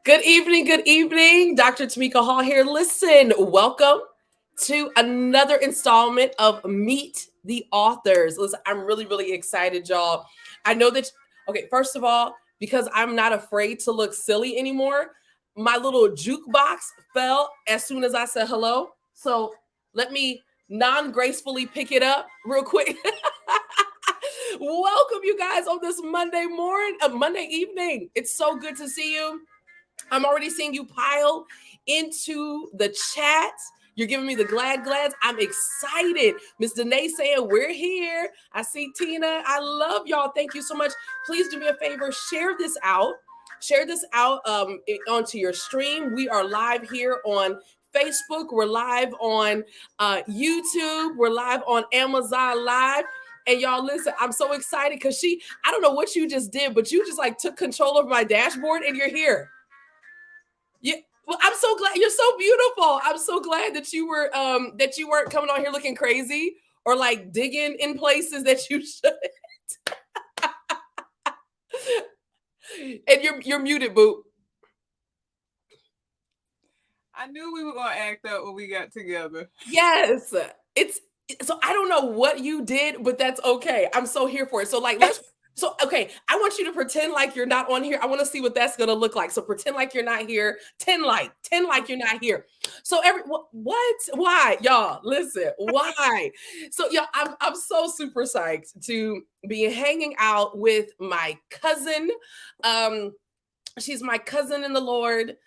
Good evening. Dr. Tamika Hall here. Listen, welcome to another installment of Meet the Authors. Listen, I'm really excited, y'all. I know that, okay, first of all, because I'm not afraid to look silly anymore, my little jukebox fell as soon as I said hello. So let me non gracefully pick it up real quick. Welcome, you guys, on this Monday evening. It's so good to see you. I'm already seeing you pile into the chat. You're giving me the glads. I'm excited. Miss Danae saying we're here. I see Tina. I love y'all. Thank you so much. Please do me a favor. Share this out. Onto your stream. We are live here on Facebook. We're live on YouTube. We're live on Amazon Live. And y'all, listen, I'm so excited because I don't know what you just did, but you just like took control of my dashboard and you're here. Yeah, well, I'm so glad you're so beautiful. I'm so glad that you weren't coming on here looking crazy or like digging in places that you shouldn't. And you're muted, boo. I knew we were gonna act up when we got together. Yes, so I don't know what you did, but that's okay. I'm so here for it. So okay, I want you to pretend like you're not on here. I want to see what that's going to look like. So pretend like you're not here. 10 like you're not here. So what? Why? Y'all, listen, why? So y'all, I'm so super psyched to be hanging out with my cousin. She's my cousin in the Lord.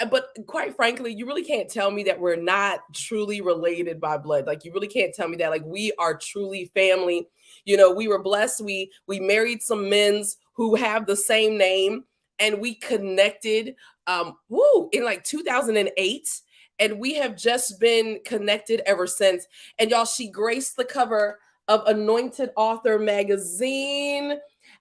But quite frankly, you really can't tell me that we're not truly related by blood. Like you really can't tell me that. Like we are truly family. You know, we were blessed. We married some men's who have the same name, and we connected in like 2008. And we have just been connected ever since. And y'all, she graced the cover of Anointed Author Magazine.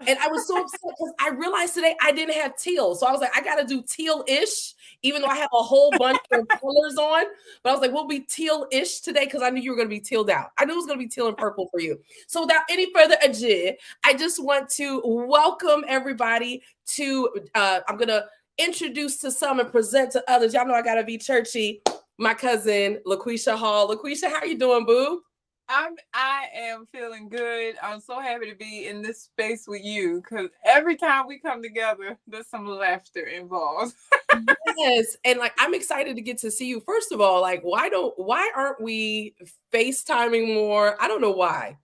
And I was so upset because I realized today I didn't have teal. So I was like, I got to do teal-ish, even though I have a whole bunch of colors on. But I was like, we'll be teal-ish today because I knew you were going to be tealed out. I knew it was going to be teal and purple for you. So without any further ado, I just want to welcome everybody to, I'm going to introduce to some and present to others. Y'all know I got to be churchy. My cousin, LaQuisha Hall. LaQuisha, how you doing, boo? I am feeling good. I'm so happy to be in this space with you because every time we come together, there's some laughter involved. Yes, and like I'm excited to get to see you. First of all, like why aren't we FaceTiming more? I don't know why,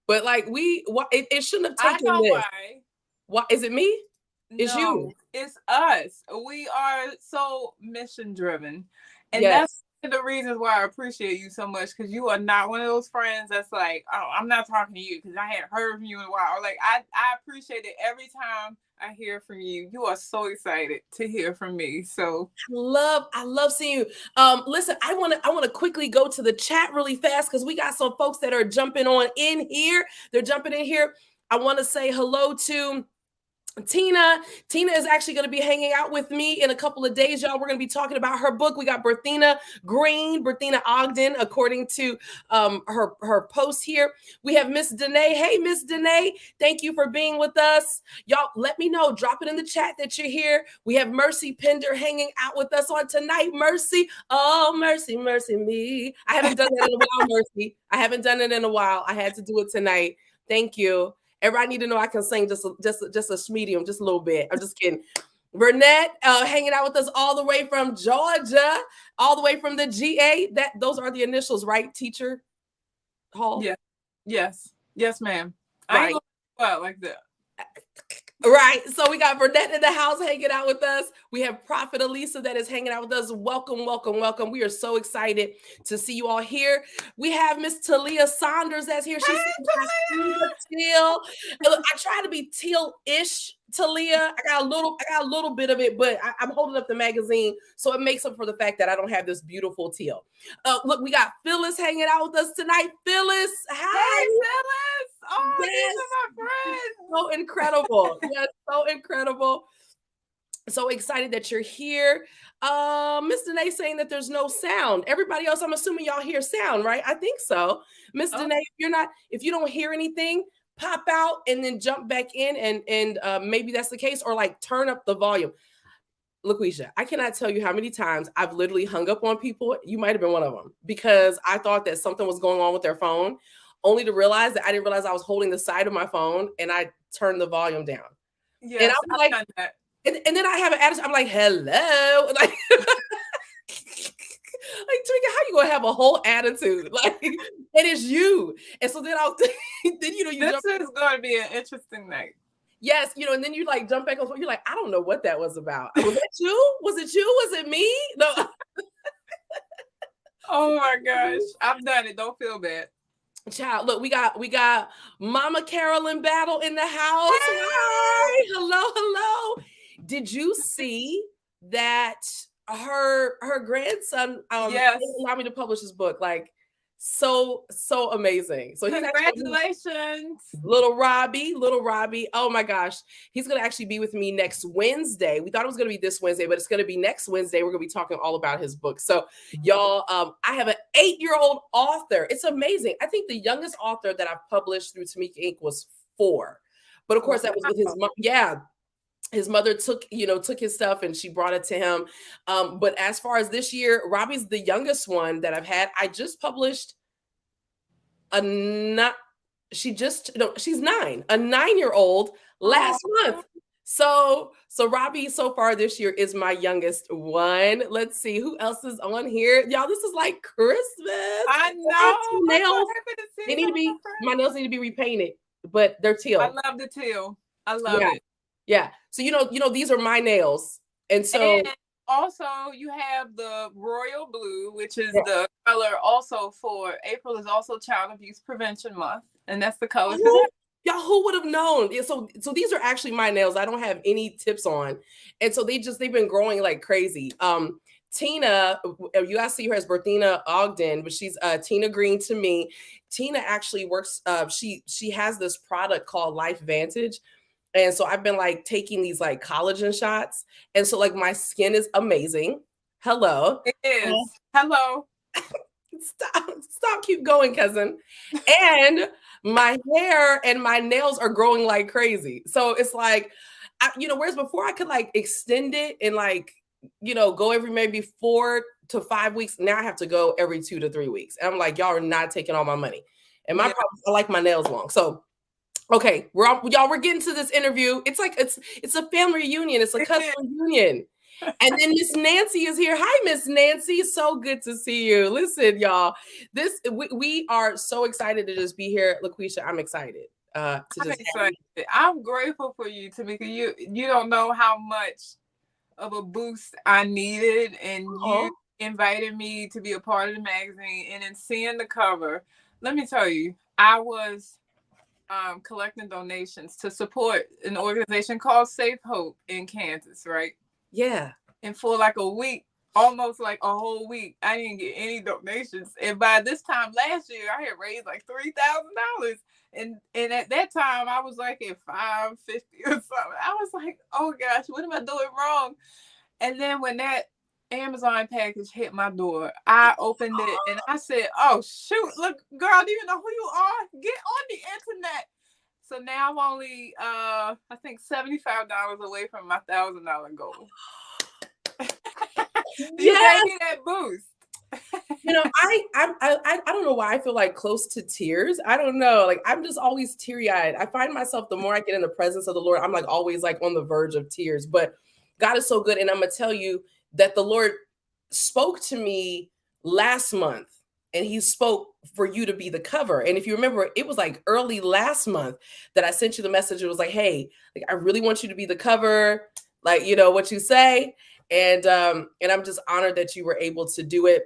but like it shouldn't have taken I know this. why. Why is it me? It's you. It's us. We are so mission driven, and Yes. that's the reasons why I appreciate you so much because you are not one of those friends that's like, oh, I'm not talking to you because I hadn't heard from you in a while. Or like I appreciate it every time I hear from you. You are so excited to hear from me. So I love seeing you. Listen, I want to quickly go to the chat really fast because we got some folks that are jumping on in here. They're jumping in here. I want to say hello to Tina is actually going to be hanging out with me in a couple of days, y'all. We're going to be talking about her book. We got Berthina Ogden, according to her post here. We have Miss Danae. Hey, Miss Danae, thank you for being with us. Y'all, let me know. Drop it in the chat that you're here. We have Mercy Pender hanging out with us on tonight. Mercy, oh mercy me. I haven't done that in a while, Mercy. I haven't done it in a while. I had to do it tonight. Thank you. Everybody need to know I can sing just a medium, just a little bit. I'm just kidding. Burnett hanging out with us all the way from Georgia, all the way from the GA. Those are the initials, right, Teacher Hall? yeah, yes, ma'am. Right. I ain't gonna go out like that. Right. So we got Burnett in the house hanging out with us. We have Prophet Elisa that is hanging out with us. Welcome. We are so excited to see you all here. We have Miss Talia Saunders that's here. She's teal. I try to be teal-ish, Talia. I got a little bit of it, but I'm holding up the magazine, so it makes up for the fact that I don't have this beautiful teal. Look, we got Phyllis hanging out with us tonight. Phyllis, hi. Hey, Phyllis. Oh, yes. These are my friends. So incredible. Yes, so incredible. So excited that you're here. Miss Danae saying that there's no sound. Everybody else, I'm assuming y'all hear sound, right? I think so. Miss Danae, if you don't hear anything, pop out and then jump back in and maybe that's the case, or like turn up the volume. LaQuisha, I cannot tell you how many times I've literally hung up on people. You might have been one of them because I thought that something was going on with their phone, only to realize that I didn't realize I was holding the side of my phone and I turned the volume down. And Yes, I'm I've like, done that. and then I have an attitude. I'm like, hello. Like, like Tamika, how you gonna have a whole attitude? Like, it is you. And so then I'll then you This jump. is going to be an interesting night. Yes, and then you like jump back on. You're like, I don't know what that was about. Was that you? Was it you? Was it me? No. Oh my gosh, I've done it. Don't feel bad. Child, look, we got Mama Carolyn Battle in the house. Hi, hello. Did you see that her grandson Yes. allowed me to publish his book? Like, so amazing. So he's actually Congratulations. little Robbie. Oh my gosh. He's going to actually be with me next Wednesday. We thought it was going to be this Wednesday, but it's going to be next Wednesday. We're going to be talking all about his book. So y'all, I have an 8-year-old author. It's amazing. I think the youngest author that I've published through Tamika Inc. was 4. But of course that was with his mom. Yeah. His mother took his stuff and she brought it to him. But as far as this year, Robbie's the youngest one that I've had. I just published she's 9, a 9-year-old last month. So Robbie so far this year is my youngest one. Let's see who else is on here. Y'all, this is like Christmas. I know. Nails. They need to be, my nails need to be repainted, but they're teal. I love the teal. I love it. Yeah. So these are my nails. And so also you have the royal blue, which is the color also for April is also Child Abuse Prevention Month. And that's the color. Y'all, who would have known? So these are actually my nails. I don't have any tips on. And so they've been growing like crazy. Tina, you guys see her as Berthina Ogden, but she's Tina Green to me. Tina actually works, she has this product called Life Vantage. And so I've been like taking these like collagen shots. And so like my skin is amazing. Hello. It is. Hello. Stop, keep going, cousin. And my hair and my nails are growing like crazy. So it's like, whereas before I could like extend it and like, go every maybe 4 to 5 weeks. Now I have to go every 2 to 3 weeks. And I'm like, y'all are not taking all my money. And my problem is I like my nails long. So okay, we're getting to this interview. It's like it's a family reunion. It's a cousin reunion. And then Miss Nancy is here. Hi, Miss Nancy. So good to see you. Listen, y'all, we are so excited to just be here. LaQuisha, I'm excited. I'm excited. I'm grateful for you, Tamika. You don't know how much of a boost I needed, and you invited me to be a part of the magazine. And in seeing the cover, let me tell you, I was collecting donations to support an organization called Safe Hope in Kansas, right? Yeah. And for like a week, almost like a whole week, I didn't get any donations. And by this time last year, I had raised like $3,000. And at that time, I was like at $550 or something. I was like, oh gosh, what am I doing wrong? And then when that Amazon package hit my door, I opened it and I said, oh shoot, look, girl, do you know who you are? Get on the internet. So now I'm only I think $75 away from my $1,000 goal. You gave me that boost. I don't know why I feel like close to tears. I don't know. Like I'm just always teary-eyed. I find myself the more I get in the presence of the Lord, I'm like always like on the verge of tears. But God is so good. And I'm gonna tell you that the Lord spoke to me last month, and he spoke for you to be the cover. And if you remember, it was like early last month that I sent you the message. It was like, hey, like I really want you to be the cover, like what you say. And I'm just honored that you were able to do it.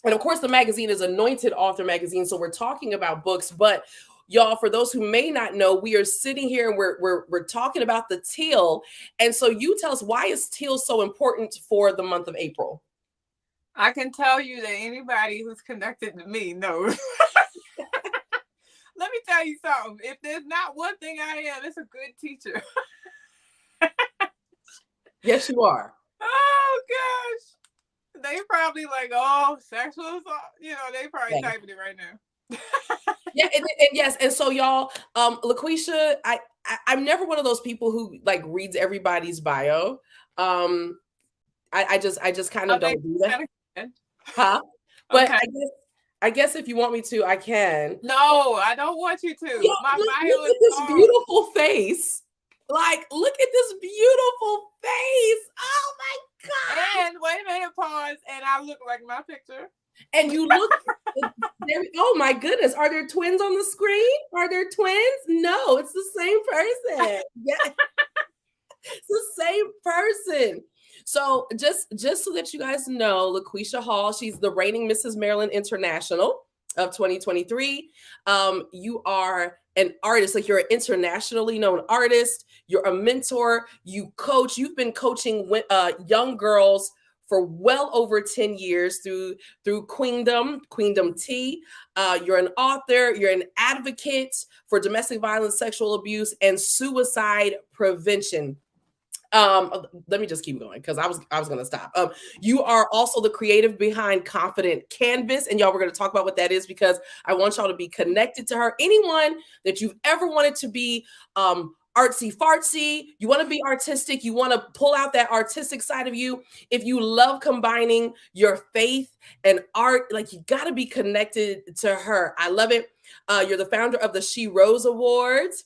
And of course, the magazine is Anointed Author Magazine. So we're talking about books, but y'all, for those who may not know, we are sitting here and we're talking about the teal. And so you tell us, why is teal so important for the month of April? I can tell you that anybody who's connected to me knows. Let me tell you something. If there's not one thing I am, it's a good teacher. Yes, you are. Oh gosh. They probably like, oh, sexual assault. They probably typing it right now. Yeah, and yes, and so y'all, LaQuisha, I'm never one of those people who like reads everybody's bio. I just kind of Oh, they don't do that. kind of. Huh? But Okay. I guess if you want me to, I can. No, I don't want you Yo, to. My look bio is at this long. beautiful face. Like, look at this beautiful face. Oh my God. And wait a minute, pause. And I look like my picture. And you look, oh my goodness. Are there twins on the screen? Are there twins? No, it's the same person. Yeah, it's the same person. So just so that you guys know, LaQuisha Hall, she's the reigning Mrs. Maryland International of 2023. You are an artist, like you're an internationally known artist. You're a mentor. You coach. You've been coaching young girls for well over 10 years through Queendom Tea. You're an author. You're an advocate for domestic violence, sexual abuse, and suicide prevention. Let me just keep going because I was gonna stop. You are also the creative behind Confident Canvas, and y'all, we're gonna talk about what that is because I want y'all to be connected to her. Anyone that you've ever wanted to be artsy fartsy, you want to be artistic, you want to pull out that artistic side of you. If you love combining your faith and art, like you got to be connected to her. I love it. You're the founder of the She Rose Awards.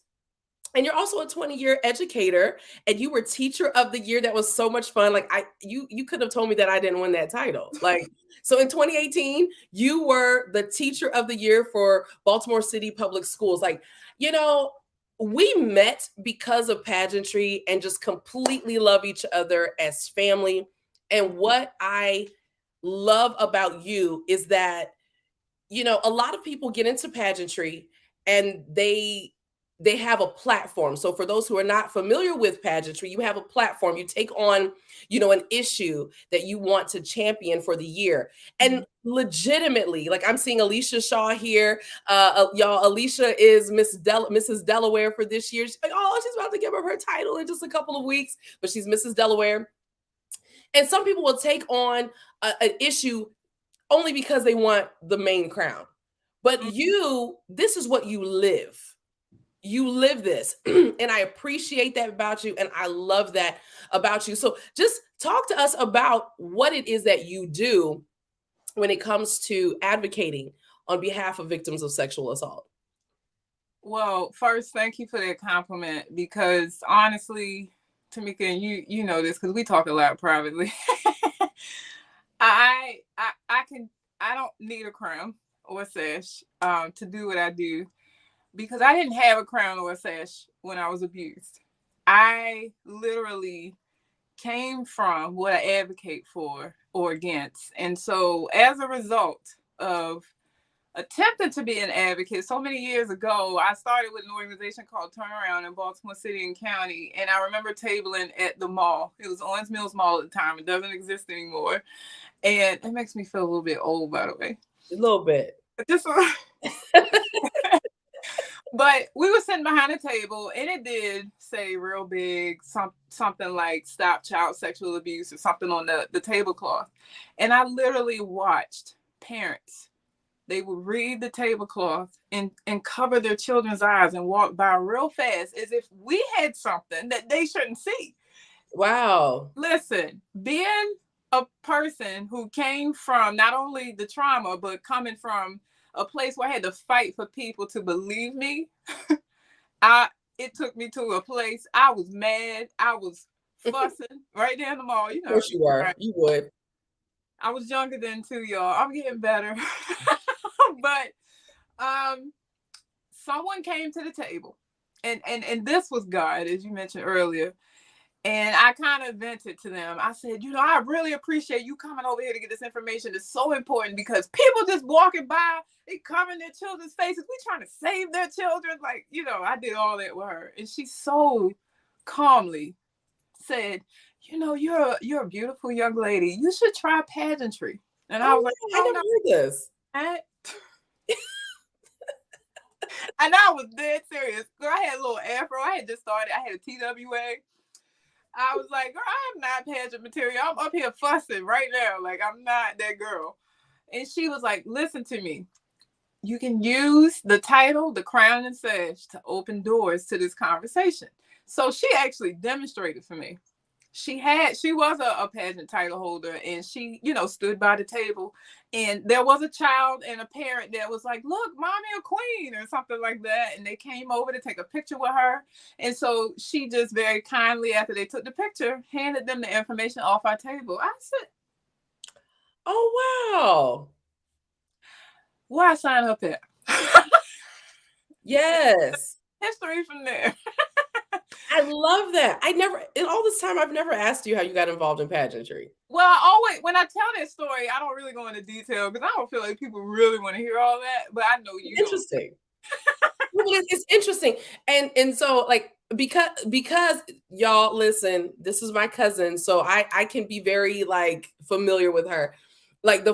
And you're also a 20-year educator, and you were teacher of the year. That was so much fun. Like you could have told me that I didn't win that title. Like, so in 2018, you were the teacher of the year for Baltimore City Public Schools. Like, you know, we met because of pageantry and just completely love each other as family. And what I love about you is that, you know, a lot of people get into pageantry and they have a platform. So for those who are not familiar with pageantry, you have a platform. You take on, you know, an issue that you want to champion for the year. And legitimately, like I'm seeing Alicia Shaw here. Y'all, Alicia is Mrs. Delaware for this year. She's like, oh, she's about to give up her title in just a couple of weeks, but she's Mrs. Delaware. And some people will take on an issue only because they want the main crown. But you, this is what you live. You live this. And I appreciate that about you. And I love that about you. So just talk to us about what it is that you do when it comes to advocating on behalf of victims of sexual assault. Well, first, thank you for that compliment because honestly, Tamika, and you know this because we talk a lot privately. I don't need a crown or a sash to do what I do because I didn't have a crown or a sash when I was abused. I literally came from what I advocate for or against. And so as a result of attempting to be an advocate so many years ago, I started with an organization called Turnaround in Baltimore City and County. And I remember tabling at the mall. It was Owens Mills Mall at the time. It doesn't exist anymore. And it makes me feel a little bit old, by the way. A little bit. Just but we were sitting behind a table and it did say real big something like stop child sexual abuse or something on the tablecloth. And I literally watched parents. They would read the tablecloth and cover their children's eyes and walk by real fast as if we had something that they shouldn't see. Wow. Listen, being a person who came from not only the trauma, but coming from a place where I had to fight for people to believe me, it took me to a place I was mad. I was fussing right there in the mall. You Of know, course you are. right? You would. I was younger then too, y'all. I'm getting better. But someone came to the table and this was God, as you mentioned earlier. And I kind of vented to them. I said, you know, I really appreciate you coming over here to get this information. It's so important because people just walking by, they covering their children's faces. We trying to save their children. Like, you know, I did all that with her. And she so calmly said, you know, you're a beautiful young lady. You should try pageantry. And I was like, I never heard this. And I was dead serious. Girl, I had a little afro. I had just started. I had a TWA. I was like, girl, I'm not pageant material. I'm up here fussing right now. Like, I'm not that girl. And she was like, listen to me. You can use the title, the crown and sash to open doors to this conversation. So she actually demonstrated for me. she was a pageant title holder, and she, stood by the table, and there was a child and a parent that was like, look, mommy a queen or something like that, and they came over to take a picture with her. And so she just very kindly, after they took the picture, handed them the information off our table. I said, oh wow. where I sign up at? Yes. History from there. I love that. In all this time, I've never asked you how you got involved in pageantry. Well, when I tell that story, I don't really go into detail because I don't feel like people really want to hear all that. But I know you don't. Interesting. Well, it's interesting. And so like because y'all listen, this is my cousin, so I can be very like familiar with her. Like the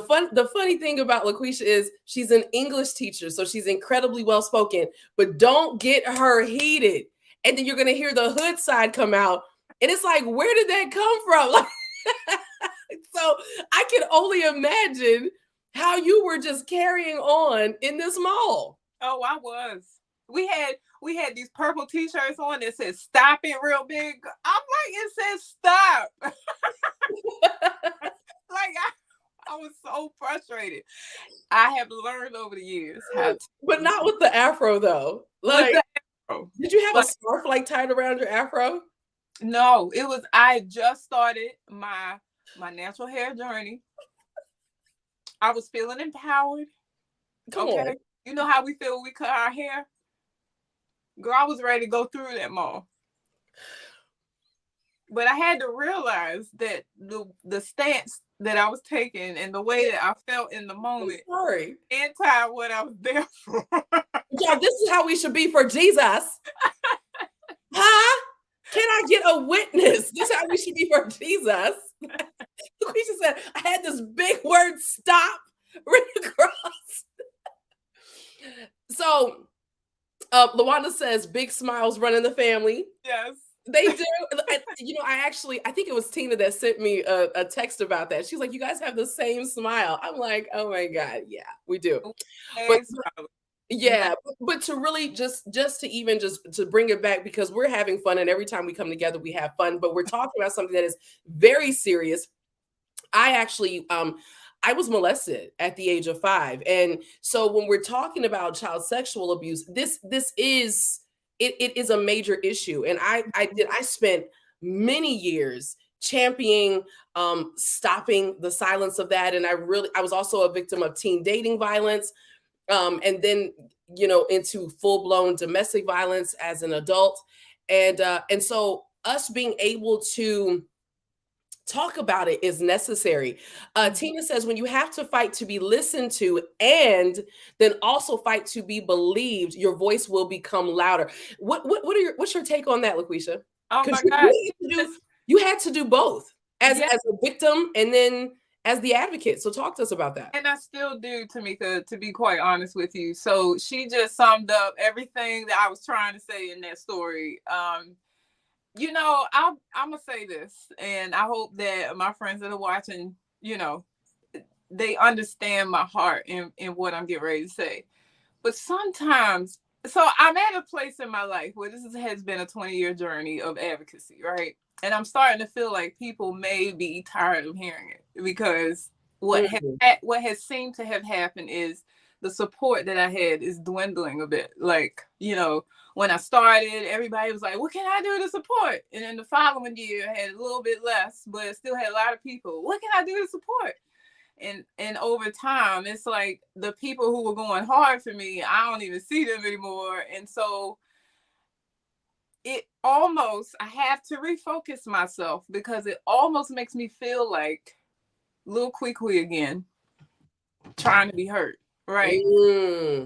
funny thing about LaQuisha is she's an English teacher, so she's incredibly well spoken, but don't get her heated. And then you're gonna hear the hood side come out. And it's like, where did that come from? Like, so I can only imagine how you were just carrying on in this mall. Oh, I was. We had these purple t-shirts on that said "Stop It" real big. I'm like, it says stop. Like I was so frustrated. I have learned over the years how to, but not with the afro though. Like, afro. Did you have a scarf like tied around your afro? No, I just started my natural hair journey. I was feeling empowered. Come on. You know how we feel when we cut our hair? Girl, I was ready to go through that mall. But I had to realize that the stance that I was taking and the way that I felt in the moment anti what I was there for. Yeah, this is how we should be for Jesus. Huh? Can I get a witness? This is how we should be for Jesus. LaQuisha said, I had this big word stop written across. So Lawanda says, big smiles running the family. Yes. They do. I think it was Tina that sent me a text about that. She's like, you guys have the same smile. I'm like, oh my God. Yeah, we do. But yeah, but to really just to bring it back, because we're having fun, and every time we come together, we have fun, but we're talking about something that is very serious. I actually, I was molested at the age of 5. And so when we're talking about child sexual abuse, this is, it is a major issue. And I spent many years championing stopping the silence of that. And I was also a victim of teen dating violence. And then, into full-blown domestic violence as an adult. And so us being able to talk about it is necessary. Tina says, when you have to fight to be listened to and then also fight to be believed, your voice will become louder. What's your take on that, LaQuisha? Oh my God. You had to do both as a victim and then as the advocate. So talk to us about that. And I still do, Tamika, to be quite honest with you. So she just summed up everything that I was trying to say in that story. I'm gonna say this, and I hope that my friends that are watching, they understand my heart in what I'm getting ready to say. But sometimes, so I'm at a place in my life where this has been a 20-year journey of advocacy, right? And I'm starting to feel like people may be tired of hearing it, because what has seemed to have happened is the support that I had is dwindling a bit. Like, when I started, everybody was like, what can I do to support? And then the following year, I had a little bit less, but still had a lot of people. What can I do to support? And over time, it's like the people who were going hard for me, I don't even see them anymore. And so I have to refocus myself, because it almost makes me feel like Lil Kwee again, trying to be heard. Right.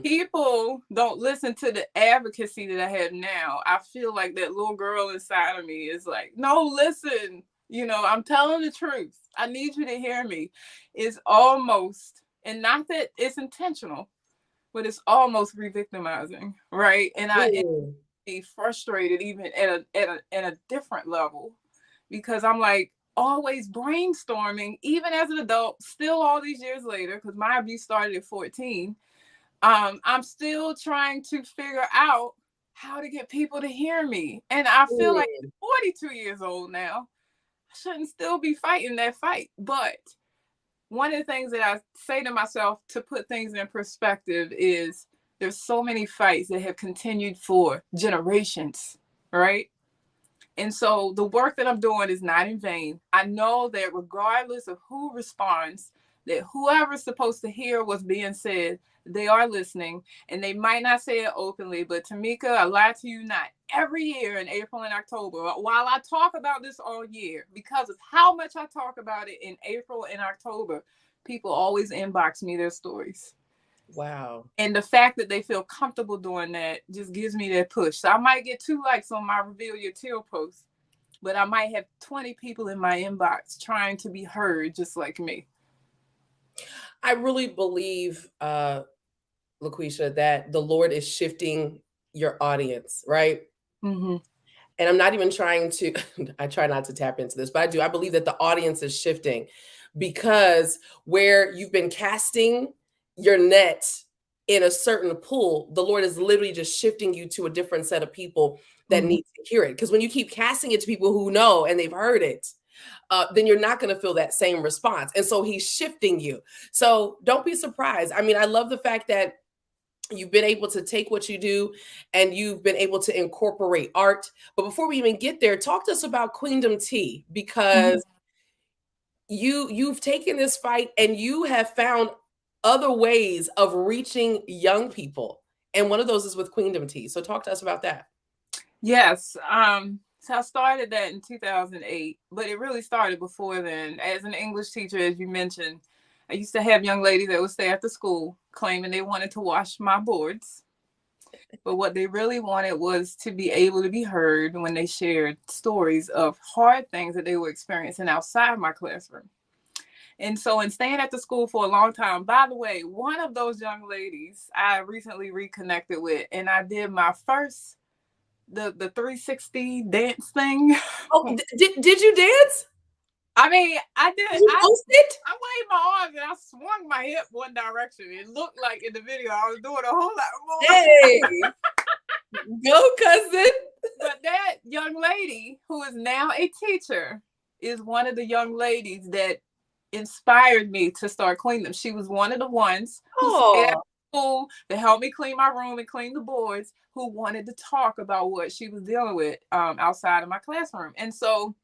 People don't listen to the advocacy that I have now. I feel like that little girl inside of me is like, no, listen, I'm telling the truth. I need you to hear me. It's almost, and not that it's intentional, but it's almost re-victimizing. Right. And I be frustrated even at a different level, because I'm like, always brainstorming, even as an adult, still all these years later, because my abuse started at 14. I'm still trying to figure out how to get people to hear me. And I feel like 42 years old now. shouldn't still be fighting that fight. But one of the things that I say to myself to put things in perspective is there's so many fights that have continued for generations, right? And so the work that I'm doing is not in vain. I know that regardless of who responds, that whoever's supposed to hear what's being said, they are listening, and they might not say it openly. But Tamika, I lie to you not. Every year in April and October, while I talk about this all year, because of how much I talk about it in April and October, people always inbox me their stories. Wow. And the fact that they feel comfortable doing that just gives me that push. So I might get 2 likes on my Reveal Your Teal post, but I might have 20 people in my inbox trying to be heard just like me. I really believe, LaQuisha, that the Lord is shifting your audience, right? Mm-hmm. And I'm not even trying to, I try not to tap into this, but I do. I believe that the audience is shifting because where you've been casting your net in a certain pool, the Lord is literally just shifting you to a different set of people that Mm-hmm. need to hear it. Because when you keep casting it to people who know and they've heard it, then you're not going to feel that same response. And so he's shifting you. So don't be surprised. I mean, I love the fact that you've been able to take what you do and you've been able to incorporate art. But before we even get there, talk to us about Queendom Tea, Mm-hmm. because you've taken this fight and you have found other ways of reaching young people. And one of those is with Queendom Tea. So talk to us about that. Yes. So I started that in 2008, but it really started before then. As an English teacher, as you mentioned, I used to have young ladies that would stay after school claiming they wanted to wash my boards. But what they really wanted was to be able to be heard when they shared stories of hard things that they were experiencing outside my classroom. And so, in staying at the school for a long time, by the way, one of those young ladies I recently reconnected with, and I did my first the 360 dance thing. Oh, did you dance? I mean, I did. Did you post it? I waved my arms and I swung my hip one direction. It looked like in the video I was doing a whole lot more. Hey, go cousin. But that young lady, who is now a teacher, is one of the young ladies that inspired me to start cleaning them. She was one of the ones who stayed at Oh, school to help me clean my room and clean the boards, who wanted to talk about what she was dealing with outside of my classroom. And so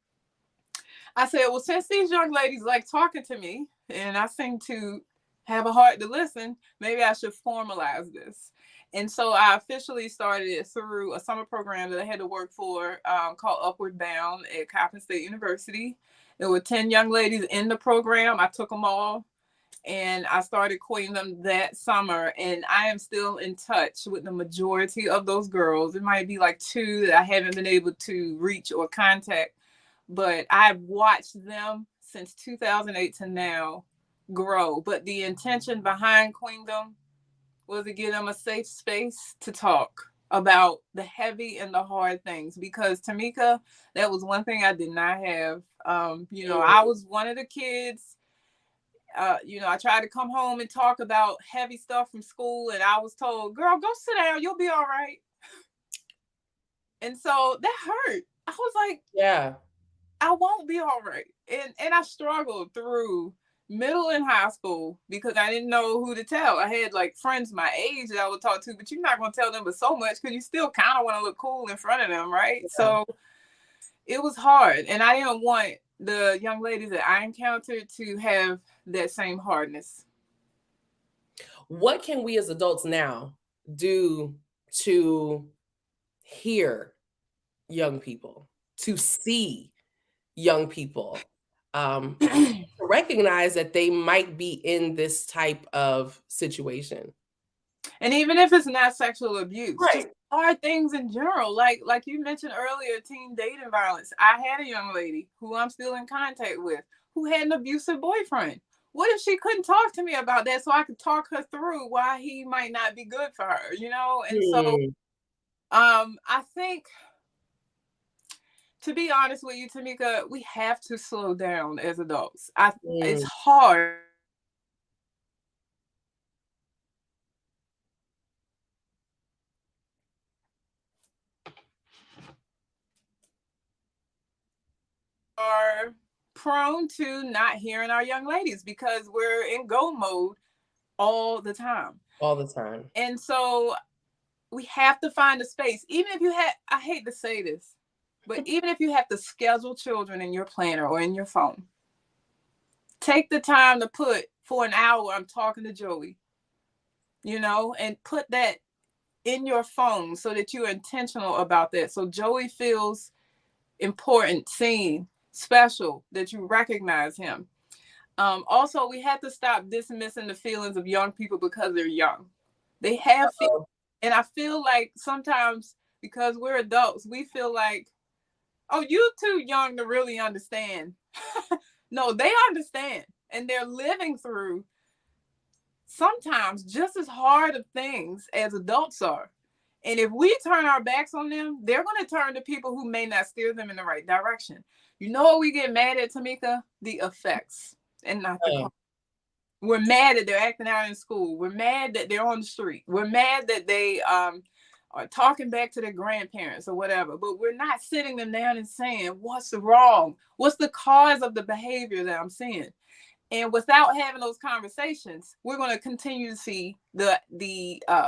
I said, well, since these young ladies like talking to me and I seem to have a heart to listen, maybe I should formalize this. And so I officially started it through a summer program that I had to work for called Upward Bound at Coppin State University. There were 10 young ladies in the program. I took them all and I started quoting them that summer. And I am still in touch with the majority of those girls. It might be like 2 that I haven't been able to reach or contact, but I've watched them since 2008 to now grow. But the intention behind Queendom was to give them a safe space to talk about the heavy and the hard things. Because Tamika, that was one thing I did not have. I was one of the kids. I tried to come home and talk about heavy stuff from school, and I was told, "Girl, go sit down. You'll be all right." And so that hurt. I was like, yeah. I won't be all right. And I struggled through middle and high school because I didn't know who to tell. I had like friends my age that I would talk to, but you're not gonna tell them but so much because you still kind of want to look cool in front of them, right? Yeah. So it was hard. And I didn't want the young ladies that I encountered to have that same hardness. What can we as adults now do to hear young people, to see young people, to recognize that they might be in this type of situation? And even if it's not sexual abuse, just Right. hard things in general, like you mentioned earlier, teen dating violence. I had a young lady who I'm still in contact with who had an abusive boyfriend. What if she couldn't talk to me about that so I could talk her through why he might not be good for her? And so Mm, I think, to be honest with you, Tamika, we have to slow down as adults. It's mm. hard prone to not hearing our young ladies because we're in go mode all the time. All the time. And so we have to find a space. Even if you have, I hate to say this, but even if you have to schedule children in your planner or in your phone, take the time to put for an hour, I'm talking to Joey, and put that in your phone so that you're intentional about that. So Joey feels important, seen, special, that you recognize him. Also, we have to stop dismissing the feelings of young people because they're young. They have feelings. And I feel like sometimes because we're adults, we feel like, oh, you're too young to really understand. No, they understand. And they're living through sometimes just as hard of things as adults are. And if we turn our backs on them, they're going to turn to people who may not steer them in the right direction. You know what we get mad at, Tamika? The effects and not the cause. We're mad that they're acting out in school. We're mad that they're on the street. We're mad that they are talking back to their grandparents or whatever. But we're not sitting them down and saying, what's wrong? What's the cause of the behavior that I'm seeing? And without having those conversations, we're going to continue to see the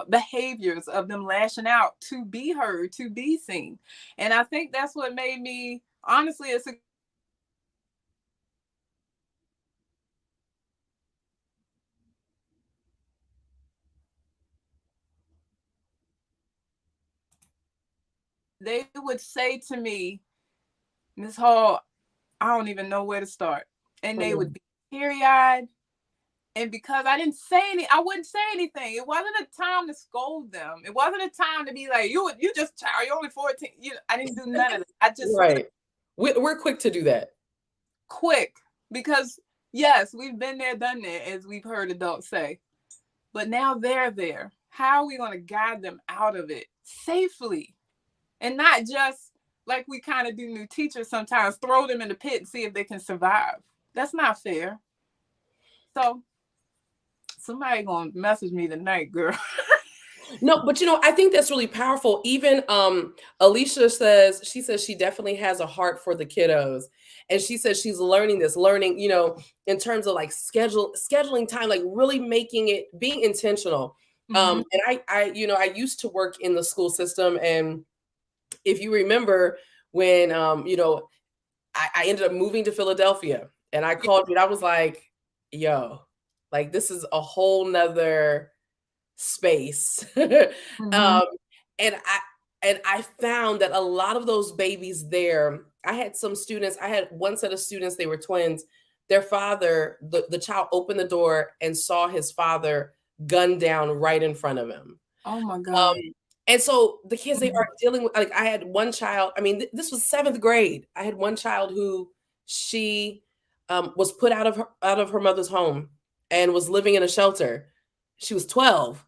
behaviors of them lashing out to be heard, to be seen. And I think that's what made me, honestly, it's a they would say to me, Ms. Hall, I don't even know where to start. And they would be teary-eyed. And because I didn't say I wouldn't say anything. It wasn't a time to scold them. It wasn't a time to be like, you just child, you're only 14. I didn't do none of it. I just right. We're quick to do that. Quick. Because yes, we've been there, done that, as we've heard adults say. But now they're there. How are we going to guide them out of it safely? And not just like we kind of do new teachers sometimes, throw them in the pit and see if they can survive. That's not fair. So somebody gonna message me tonight, girl. No, but I think that's really powerful. Even Alicia says she definitely has a heart for the kiddos. And she says she's learning, in terms of like scheduling time, like really being intentional. And I used to work in the school system. And if you remember when, I ended up moving to Philadelphia and I called you and I was like, yo, like this is a whole nother space. And I found that a lot of those babies there, I had one set of students, they were twins. Their father, the child opened the door and saw his father gunned down right in front of him. Oh my God. And so the kids, they are dealing with, like I had one child, I mean, this was 7th grade. I had one child who she was put out of her mother's home and was living in a shelter. She was 12.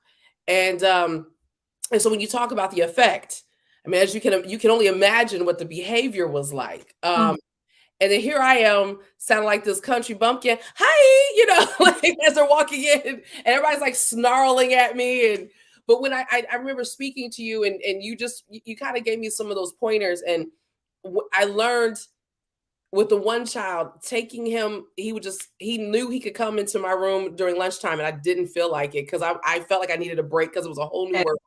And so when you talk about the effect, I mean, as you can only imagine what the behavior was like. And then here I am, sounding like this country bumpkin. Hi, like as they're walking in, and everybody's like snarling at me. But when I remember speaking to you, and you kind of gave me some of those pointers, and I learned with the one child, taking him, he knew he could come into my room during lunchtime, and I didn't feel like it because I felt like I needed a break because it was a whole new world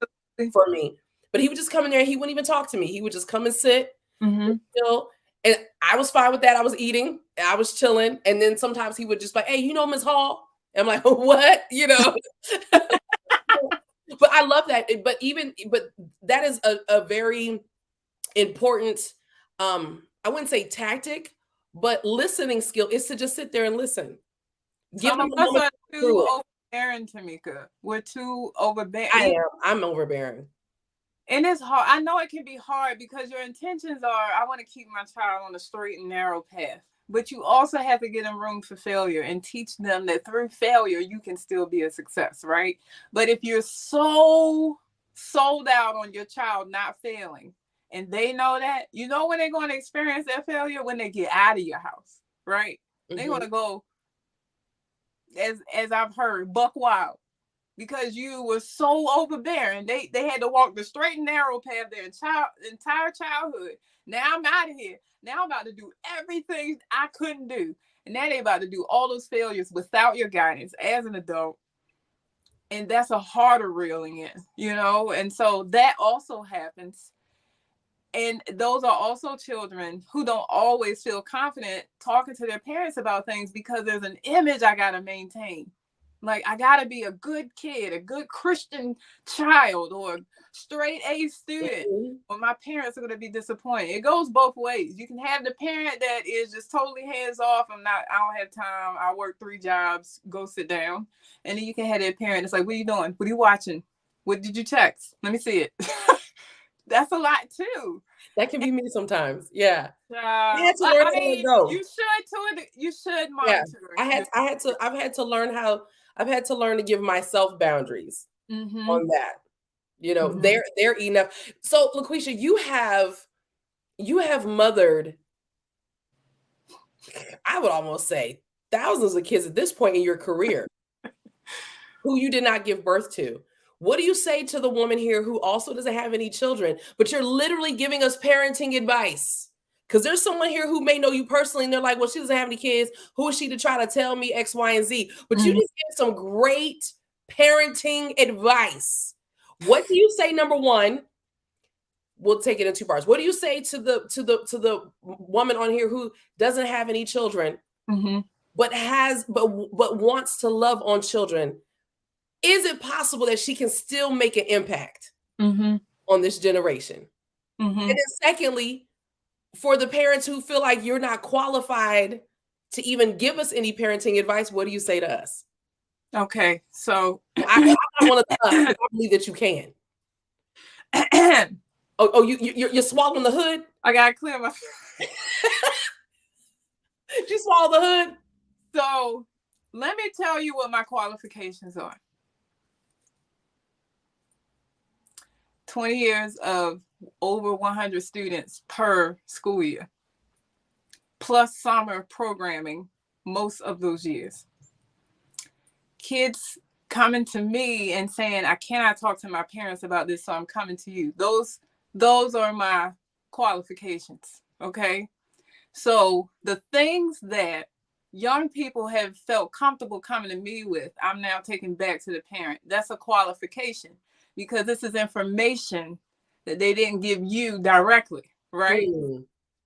for me. But he would just come in there and he wouldn't even talk to me. He would just come and sit, chill. And I was fine with that. I was eating, I was chilling. And then sometimes he would just like, hey, Ms. Hall? And I'm like, what? But I love that. But that is a very important, I wouldn't say tactic, but listening skill is to just sit there and listen. Some of us are too overbearing, Tamika. We're too overbearing. I'm overbearing. And it's hard. I know it can be hard because your intentions are, I want to keep my child on a straight and narrow path. But you also have to give them room for failure and teach them that through failure, you can still be a success, right? But if you're so sold out on your child not failing, and they know that, when they're going to experience that failure? When they get out of your house, right? They're going to go, as I've heard, buck wild. because you were so overbearing. They had to walk the straight and narrow path their entire childhood. Now I'm out of here. Now I'm about to do everything I couldn't do. And now they about to do all those failures without your guidance as an adult. And that's a harder reeling in, you know? And so that also happens. And those are also children who don't always feel confident talking to their parents about things because there's an image I got to maintain. Like, I got to be a good kid, a good Christian child, or straight A student, or my parents are going to be disappointed. It goes both ways. You can have the parent that is just totally hands off. I don't have time. I work 3 jobs. Go sit down. And then you can have that parent that's like, what are you doing? What are you watching? What did you text? Let me see it. That's a lot too. That can be me sometimes. Yeah. I mean, you should too. You should monitor. Yeah. I've had to learn to give myself boundaries on that. You know, they're enough. So LaQuisha, you have mothered, I would almost say, thousands of kids at this point in your career who you did not give birth to. What do you say to the woman here who also doesn't have any children, but you're literally giving us parenting advice? Because there's someone here who may know you personally, and they're like, well, she doesn't have any kids. Who is she to try to tell me X, Y, and Z? But you just gave some great parenting advice. What do you say, number one? We'll take it in 2 parts. What do you say to the woman on here who doesn't have any children, but wants to love on children? Is it possible that she can still make an impact on this generation? And then secondly, for the parents who feel like you're not qualified to even give us any parenting advice, what do you say to us? Okay, so I'm not one of the I believe that you can. You're swallowing the hood? I gotta clear my. Did you swallow the hood? So let me tell you what my qualifications are. 20 years of over 100 students per school year, plus summer programming most of those years. Kids coming to me and saying, I cannot talk to my parents about this, so I'm coming to you. Those are my qualifications, okay? So the things that young people have felt comfortable coming to me with, I'm now taking back to the parent. That's a qualification, because this is information that they didn't give you directly, right?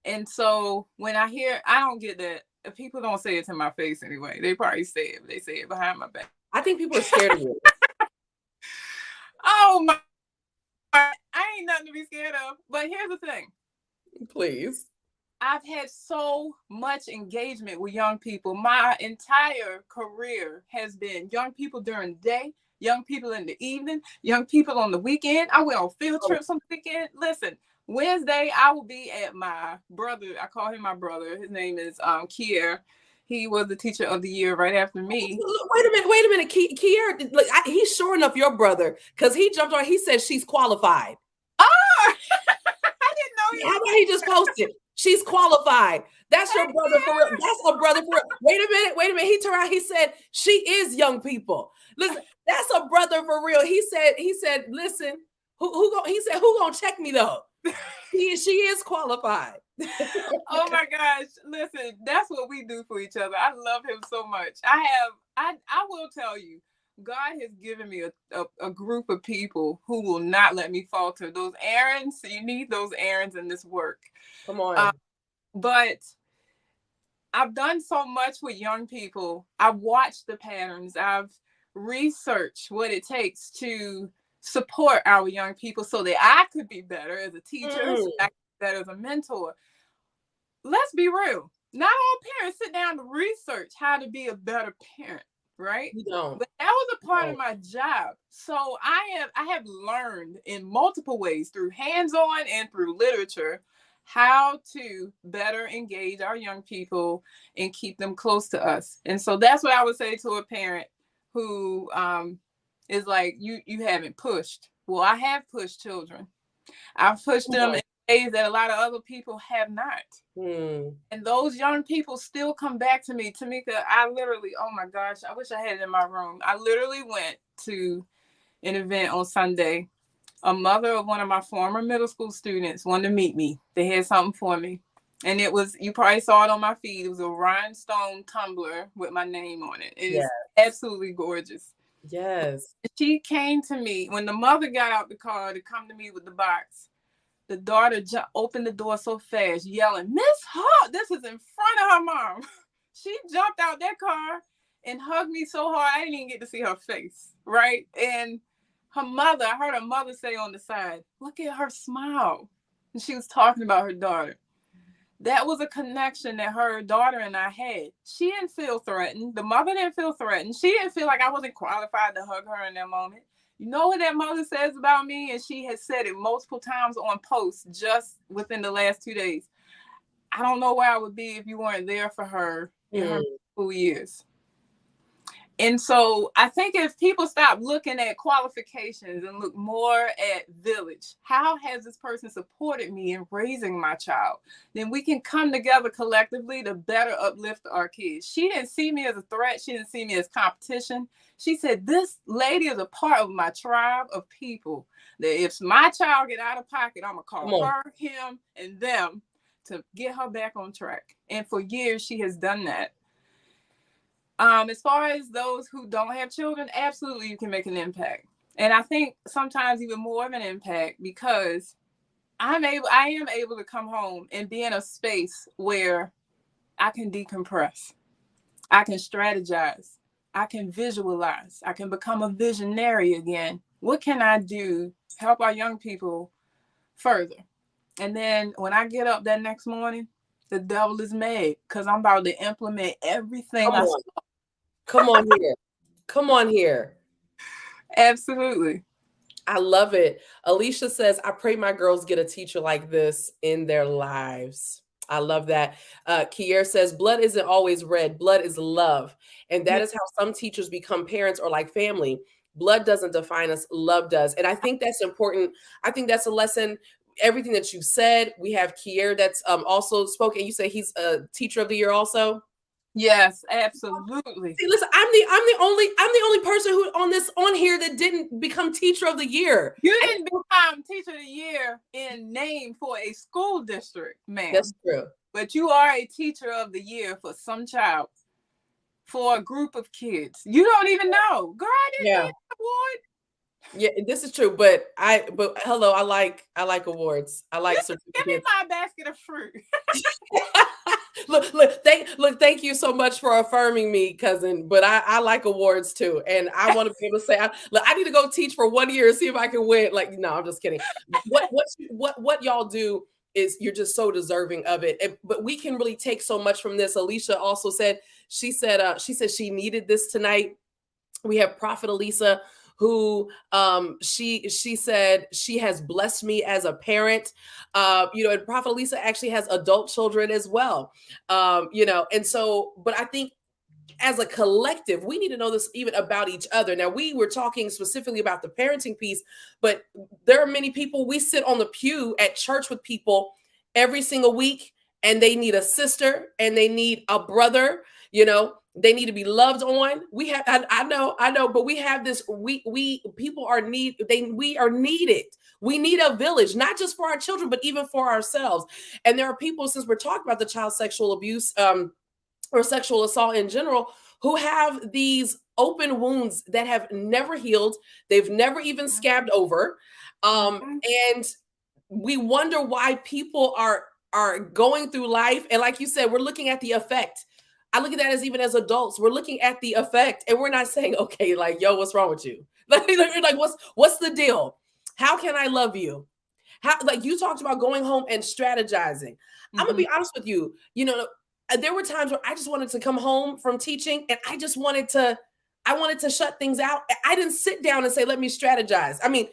And so when I don't get that. People don't say it to my face anyway. They probably say it, but they say it behind my back. I think people are scared of you. Oh my, I ain't nothing to be scared of. But here's the thing. Please. I've had so much engagement with young people. My entire career has been young people during the day, young people in the evening, young people on the weekend. I went on field trips on the weekend. Listen, Wednesday, I will be at my brother. I call him my brother. His name is Kier. He was the teacher of the year right after me. Wait a minute. Kier, look, he's sure enough your brother, because he jumped on. He said she's qualified. Oh, I didn't know. How about he just posted? She's qualified. That's your brother for real. That's a brother for real. Wait a minute. He turned around. He said, she is young people. Listen, that's a brother for real. He said, listen, he said, who gonna check me though? She is qualified. Oh my gosh. Listen, that's what we do for each other. I love him so much. I will tell you, God has given me a group of people who will not let me falter. Those errands, you need those errands in this work. Come on. But I've done so much with young people. I've watched the patterns. I've researched what it takes to support our young people so that I could be better as a teacher, so I could be better as a mentor. Let's be real. Not all parents sit down to research how to be a better parent, right? You don't. But that was a part of my job. So I have learned in multiple ways, through hands-on and through literature, how to better engage our young people and keep them close to us. And so that's what I would say to a parent who is like, you haven't pushed. Well, I have pushed children. I've pushed them in ways that a lot of other people have not. And those young people still come back to me. Tamika, I literally, oh my gosh, I wish I had it in my room. I literally went to an event on Sunday. A mother of one of my former middle school students wanted to meet me. They had something for me. And it was, you probably saw it on my feed. It was a rhinestone tumbler with my name on it. It is absolutely gorgeous. Yes. She came to me when the mother got out the car to come to me with the box. The daughter opened the door so fast, yelling, "Miss Hart!" This is in front of her mom. She jumped out that car and hugged me so hard, I didn't even get to see her face, right? And her mother, I heard her mother say on the side, "Look at her smile." And she was talking about her daughter. That was a connection that her daughter and I had. She didn't feel threatened. The mother didn't feel threatened. She didn't feel like I wasn't qualified to hug her in that moment. You know what that mother says about me? And she has said it multiple times on posts just within the last 2 days. I don't know where I would be if you weren't there for her in her school years. And so I think if people stop looking at qualifications and look more at village, how has this person supported me in raising my child? Then we can come together collectively to better uplift our kids. She didn't see me as a threat. She didn't see me as competition. She said, this lady is a part of my tribe of people that if my child get out of pocket, I'm going to call her, him, and them to get her back on track. And for years, she has done that. As far as those who don't have children, absolutely you can make an impact. And I think sometimes even more of an impact because I am able to come home and be in a space where I can decompress. I can strategize. I can visualize. I can become a visionary again. What can I do to help our young people further? And then when I get up that next morning, the devil is mad because I'm about to implement everything I saw. Come on here. Come on here. Absolutely. I love it. Alicia says, I pray my girls get a teacher like this in their lives. I love that. Kier says, blood isn't always red. Blood is love. And that is how some teachers become parents or like family. Blood doesn't define us. Love does. And I think that's important. I think that's a lesson. Everything that you said, we have Kier that's also spoken. You say he's a teacher of the year also. Yes, absolutely. See, listen, I'm the only person who on here that didn't become teacher of the year. You didn't become teacher of the year in name for a school district, ma'am. That's true. But you are a teacher of the year for some child, for a group of kids. You don't even know. Girl, I didn't get an award. Yeah, this is true, but hello, I like awards. I like certificates. Give me my basket of fruit. Thank you so much for affirming me, cousin. But I like awards too, and I want to be able to say, I need to go teach for 1 year and see if I can win. Like, no, I'm just kidding. What y'all do is you're just so deserving of it. But we can really take so much from this. Alicia also said she said she needed this tonight. We have Prophet Elisa, who she said she has blessed me as a parent, and Prophet Lisa actually has adult children as well, and so, but I think as a collective, we need to know this even about each other. Now, we were talking specifically about the parenting piece, but there are many people, we sit on the pew at church with people every single week, and they need a sister and they need a brother, they need to be loved on. We have, I know, but we have this, people are we are needed. We need a village, not just for our children, but even for ourselves. And there are people, since we're talking about the child sexual abuse, or sexual assault in general, who have these open wounds that have never healed. They've never even scabbed over. And we wonder why people are going through life. And like you said, we're looking at the effect. I look at that as even as adults, we're looking at the effect and we're not saying, okay, like, yo, what's wrong with you? Like, what's the deal? How can I love you? How, like you talked about going home and strategizing. I'm gonna be honest with you. There were times where I just wanted to come home from teaching and I wanted to shut things out. I didn't sit down and say, let me strategize. I mean,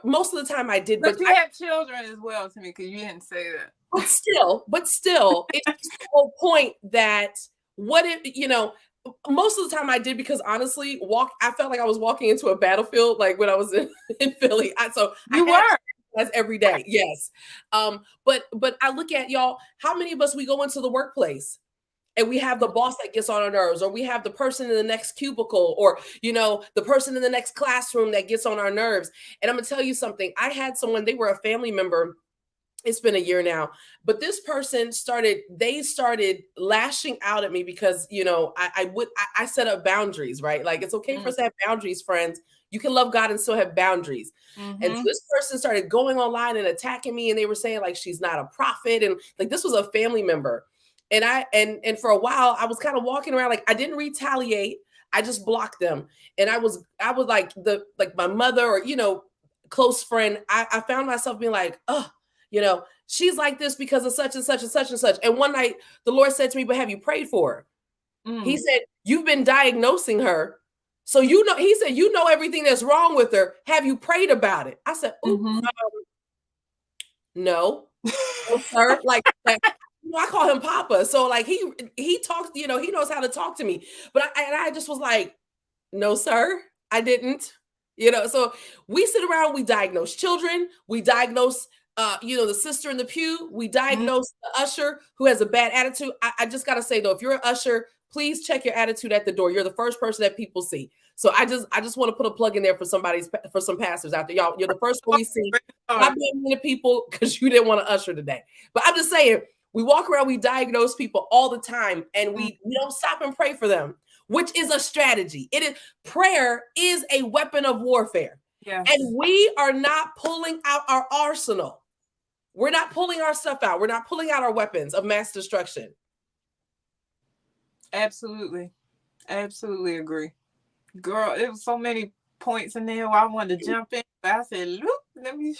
most of the time I did. But you have children as well to me, because you didn't say that. But still, it's just the whole point that most of the time I did, because honestly, I felt like I was walking into a battlefield, like when I was in Philly. You were. That's every day. Yes. But I look at y'all, how many of us we go into the workplace and we have the boss that gets on our nerves, or we have the person in the next cubicle, or the person in the next classroom that gets on our nerves. And I'm gonna tell you something. I had someone, they were a family member. It's been a year now, but this person they started lashing out at me because I set up boundaries, right? Like, it's okay for us to have boundaries, friends. You can love God and still have boundaries. And so this person started going online and attacking me, and they were saying like she's not a prophet, and like this was a family member. And and for a while I was kind of walking around, like I didn't retaliate. I just blocked them. And I was like my mother, or close friend. I found myself being like, oh, she's like this because of such and such and such and such. And one night the Lord said to me, but have you prayed for her? He said, you've been diagnosing her. So he said, everything that's wrong with her. Have you prayed about it? I said, ooh, no, no, sir. Like that. I call him Papa. So like he talks, he knows how to talk to me. But I just was like, no, sir, I didn't. So we sit around, we diagnose children, we diagnose the sister in the pew, we diagnose the usher who has a bad attitude. I just gotta say though, if you're an usher, please check your attitude at the door. You're the first person that people see. So I just want to put a plug in there for some pastors out there. Y'all, you're the first one we see. Stop being mean to people because you didn't want to usher today. But I'm just saying, we walk around, we diagnose people all the time, and we don't stop and pray for them, which is a strategy. Prayer is a weapon of warfare. Yes. And we are not pulling out our arsenal. We're not pulling our stuff out. We're not pulling out our weapons of mass destruction. Absolutely. Absolutely agree. Girl, there was so many points in there where I wanted to jump in, but I said, look, let me.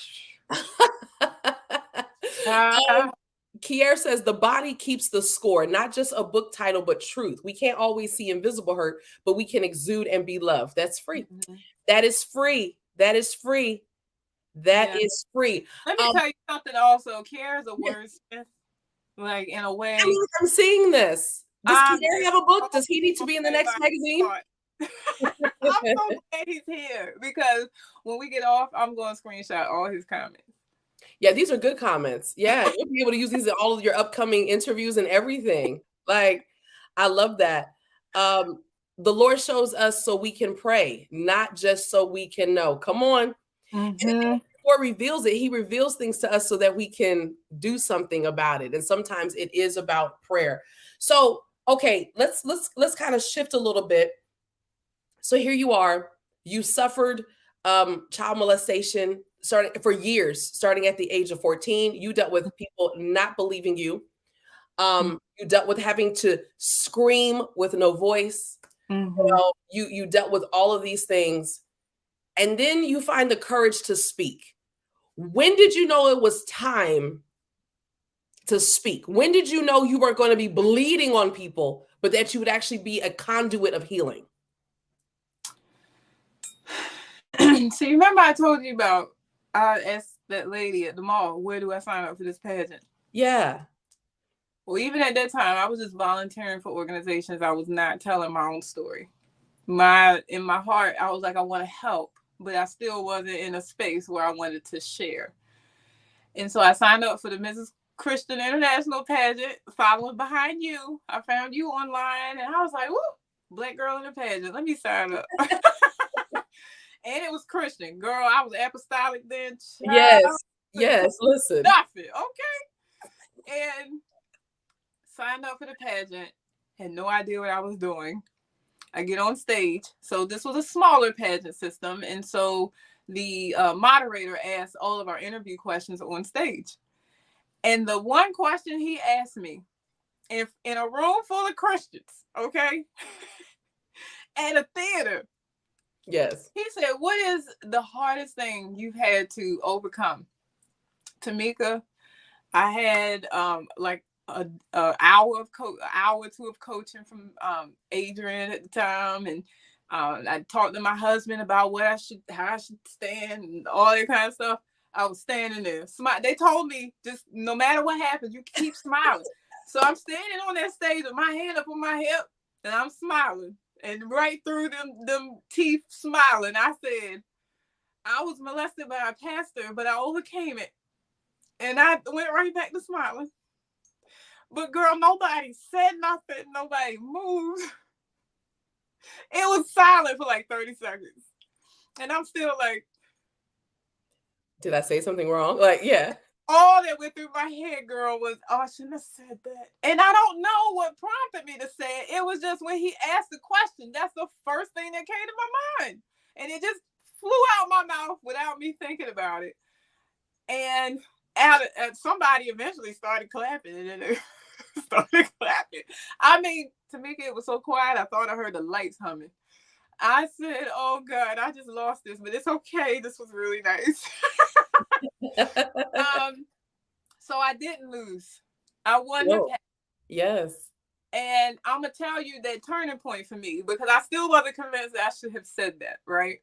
Kier says the body keeps the score, not just a book title, but truth. We can't always see invisible hurt, but we can exude and be loved. That's free. That is free. That is free. That is free. Let me tell you something also. Kier is a wordsmith, like in a way. I'm seeing this. Does Kier have a book? Does he need to be in the next magazine? I'm so glad he's here, because when we get off, I'm going to screenshot all his comments. Yeah, these are good comments. Yeah, you'll be able to use these in all of your upcoming interviews and everything. Like, I love that. The Lord shows us so we can pray, not just so we can know. Come on. And the Lord reveals it. He reveals things to us so that we can do something about it. And sometimes it is about prayer. So, okay, let's kind of shift a little bit. So here you are. You suffered child molestation starting for years, starting at the age of 14. You dealt with people not believing you. You dealt with having to scream with no voice. You dealt with all of these things. And then you find the courage to speak. When did you know it was time to speak? When did you know you weren't going to be bleeding on people, but that you would actually be a conduit of healing? So you remember I told you about, I asked that lady at the mall, where do I sign up for this pageant? Yeah. Well, even at that time, I was just volunteering for organizations. I was not telling my own story. In my heart, I was like, I want to help, but I still wasn't in a space where I wanted to share. And so I signed up for the Mrs. Christian International pageant, following behind you. I found you online, and I was like, woo, Black girl in a pageant. Let me sign up. And it was Christian. Girl, I was apostolic then. Yes, listen. Nothing, okay? And signed up for the pageant. Had no idea what I was doing. I get on stage. So this was a smaller pageant system. And so the moderator asked all of our interview questions on stage. And the one question he asked me, if in a room full of Christians, okay, at a theater, yes, he said, what is the hardest thing you've had to overcome? Tamika, I had like an hour or two of coaching from Adrian at the time, and I talked to my husband about how I should stand and all that kind of stuff. I was standing there, They told me, just no matter what happens, you keep smiling. So I'm standing on that stage with my hand up on my hip, and I'm smiling, and right through them teeth smiling, I said, I was molested by a pastor, but I overcame it. And I went right back to smiling. But girl, nobody said nothing. Nobody moved. It was silent for like 30 seconds. And I'm still like, Did I say something wrong? Like, yeah. all that went through my head, girl, was, oh, I shouldn't have said that. And I don't know what prompted me to say it. It was just when he asked the question, that's the first thing that came to my mind. And it just flew out my mouth without me thinking about it. And somebody eventually started clapping, and then started clapping. I mean, Tamika, it was so quiet, I thought I heard the lights humming. I said, oh God, I just lost this, but it's okay. This was really nice. um, so I didn't lose. I won my No. Yes. and I'm gonna tell you that turning point for me, because I still wasn't convinced that I should have said that, right?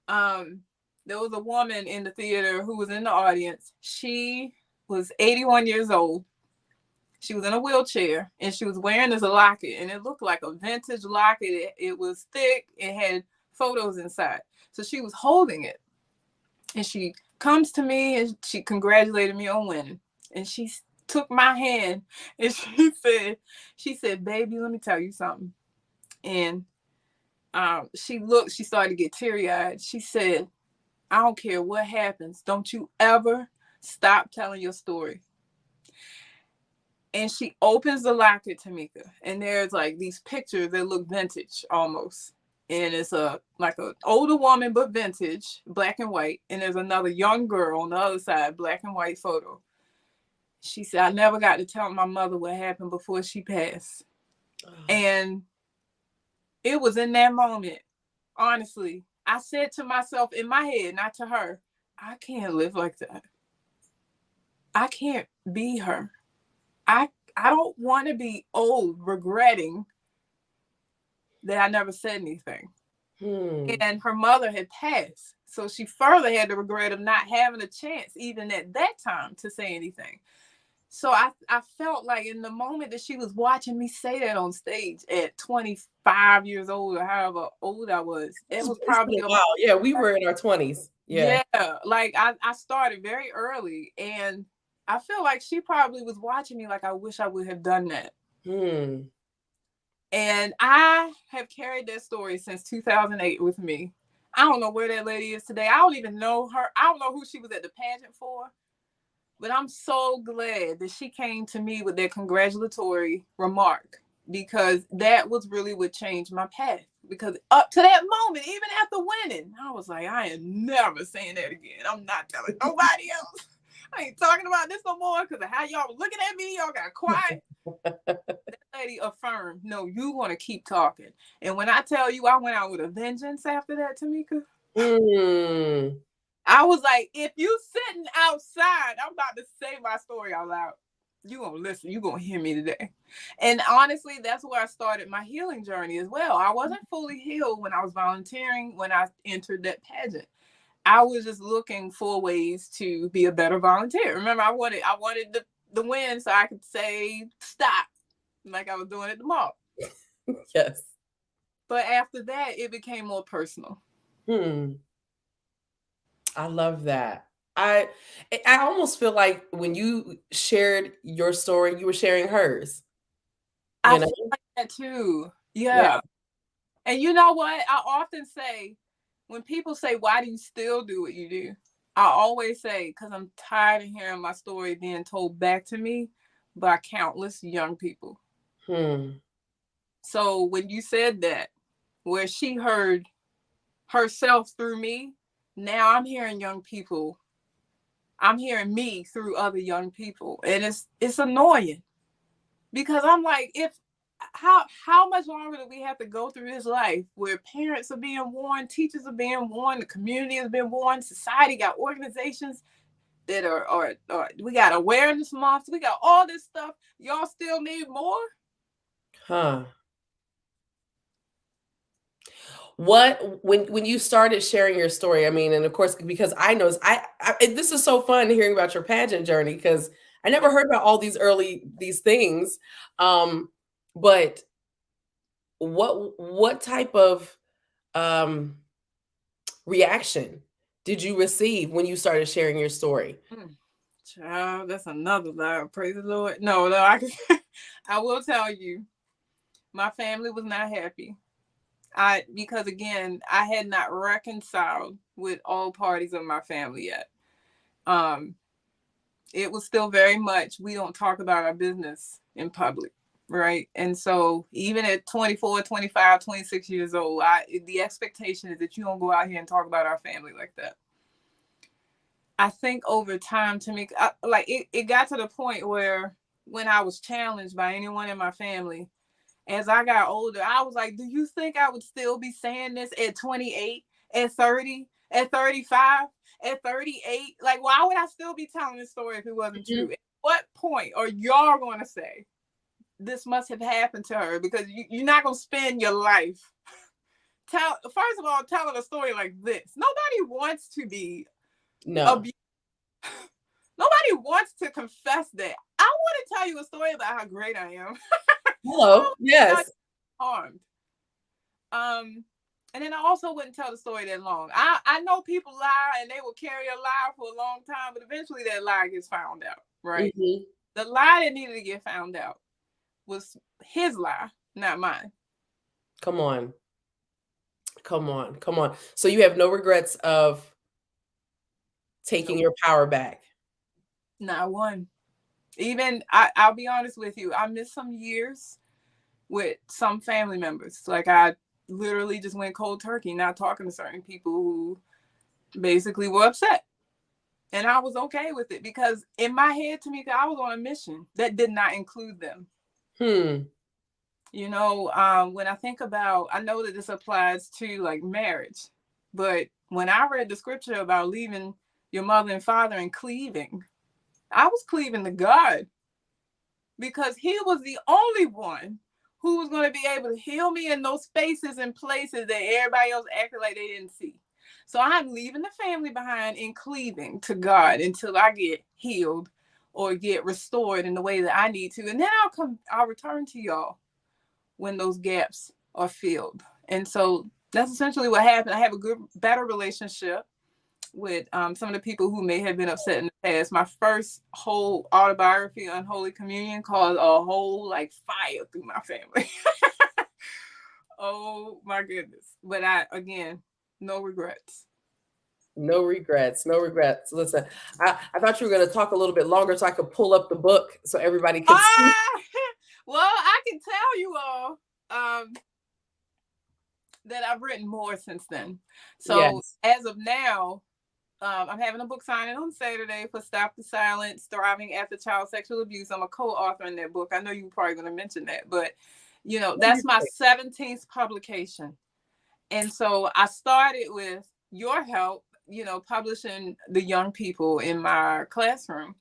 Um, there was a woman in the theater who was in the audience. She was 81 years old. She was in a wheelchair and she was wearing this locket, and it looked like a vintage locket. It was thick, it had photos inside. So she was holding it, and she comes to me and she congratulated me on winning. And she took my hand and she said, baby, let me tell you something. And she started to get teary eyed. She said, I don't care what happens. Don't you ever stop telling your story. And she opens the locket, Tamika, and there's like these pictures that look vintage almost. And it's like an older woman, but vintage, black and white. And there's another young girl on the other side, black and white photo. She said, I never got to tell my mother what happened before she passed. Oh. And it was in that moment, honestly, I said to myself in my head, not to her, I can't live like that. I can't be her. I don't want to be old regretting that I never said anything. And her mother had passed. So she further had the regret of not having a chance, even at that time, to say anything. So I felt like in the moment that she was watching me say that on stage at 25 years old, or however old I was, it was probably a while. Yeah, we were in our 20s. Yeah, like I started very early, and I feel like she probably was watching me like, I wish I would have done that. And I have carried that story since 2008 with me. I don't know where that lady is today. I don't even know her. I don't know who she was at the pageant for. But I'm so glad that she came to me with that congratulatory remark, because that was really what changed my path. Because up to that moment, even after winning, I was like, I am never saying that again. I'm not telling nobody else. I ain't talking about this no more, because of how y'all were looking at me. Y'all got quiet. That lady affirmed, no, you want to keep talking. And when I tell you I went out with a vengeance after that, Tamika, I was like, if you sitting outside, I'm about to say my story out loud. You gonna listen, you gonna hear me today. And honestly, that's where I started my healing journey as well. I wasn't fully healed when I was volunteering, when I entered that pageant. I was just looking for ways to be a better volunteer. Remember, I wanted the win so I could say stop, like I was doing at the mall. Yes. But after that, it became more personal. I love that. I almost feel like when you shared your story, you were sharing hers. I feel like that too. Yeah. And you know what? I often say, when people say, why do you still do what you do? I always say, because I'm tired of hearing my story being told back to me by countless young people. So when you said that, where she heard herself through me, now I'm hearing young people. I'm hearing me through other young people. And it's annoying, because I'm like, how much longer do we have to go through this life where parents are being warned, teachers are being warned, the community has been warned, society got organizations that are we got awareness months, we got all this stuff. Y'all still need more? What, when you started sharing your story, I mean, and of course, because I know this is so fun hearing about your pageant journey, because I never heard about all these things. But what type of reaction did you receive when you started sharing your story? Mm, child, that's another lie. Praise the Lord. No, no, I will tell you, my family was not happy. Because again, I had not reconciled with all parties of my family yet. Um, it was still very much, we don't talk about our business in public, right? And so even at 24, 25, 26 years old, the expectation is that you don't go out here and talk about our family like that. I think over time, to me, like it got to the point where when I was challenged by anyone in my family, as I got older, I was like, do you think I would still be saying this at 28, at 30, at 35, at 38? Like, why would I still be telling this story if it wasn't Mhm. true? At what point are y'all going to say this must have happened to her? Because you're not going to spend your life first of all, telling a story like this. Nobody wants to be No. abused. Nobody wants to confess that. I want to tell you a story about how great I am. Hello. Not Yes. harmed. And then I also wouldn't tell the story that long. I know people lie and they will carry a lie for a long time, but eventually that lie gets found out, right? Mhm. The lie that needed to get found out was his lie, not mine. Come on. Come on. Come on. So you have no regrets of taking Nope, your power back. not one. Even I'll be honest with you, I missed some years with some family members. Like I literally just went cold turkey, not talking to certain people who basically were upset. And I was okay with it because in my head, Tamika, I was on a mission that did not include them. Hmm. You know, when I think about, I know that this applies to like marriage, but when I read the scripture about leaving your mother and father and cleaving, I was cleaving to God because He was the only one who was going to be able to heal me in those spaces and places that everybody else acted like they didn't see. So I'm leaving the family behind and cleaving to God until I get healed or get restored in the way that I need to. And then I'll return to y'all when those gaps are filled. And so that's essentially what happened. I have a better relationship with some of the people who may have been upset in the past. My first whole autobiography, Unholy Communion, caused a whole like fire through my family. Oh my goodness. But again, no regrets. No regrets. No regrets. Listen, I thought you were going to talk a little bit longer so I could pull up the book so everybody could see. Ah, well, I can tell you all that I've written more since then. So Yes. as of now, I'm having a book signing on Saturday for Stop the Silence, Thriving After Child Sexual Abuse. I'm a co-author in that book. I know you were probably going to mention that, but you know, that's my 17th publication. And so I started with your help, you know, publishing the young people in my classroom.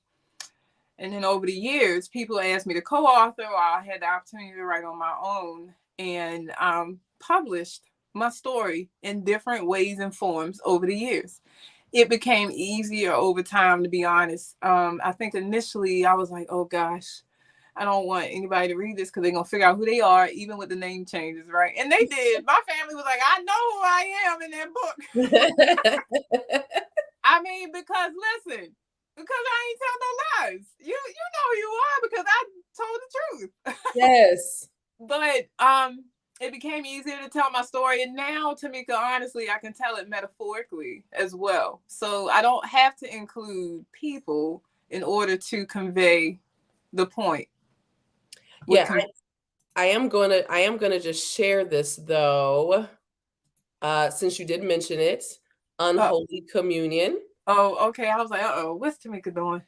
And then over the years, people asked me to co-author, or I had the opportunity to write on my own, and published my story in different ways and forms over the years. It became easier over time, to be honest. I think initially I was like, oh gosh, I don't want anybody to read this because they're going to figure out who they are, even with the name changes, right? And they did. My family was like, I know who I am in that book. I mean, because listen, because I ain't tell no lies. You know who you are because I told the truth. Yes. But it became easier to tell my story. And now, Tamika, honestly, I can tell it metaphorically as well. So I don't have to include people in order to convey the point. Yeah, I am gonna just share this though. Since you did mention it, uh, unholy communion. oh, okay. I was like, what's Tamika doing?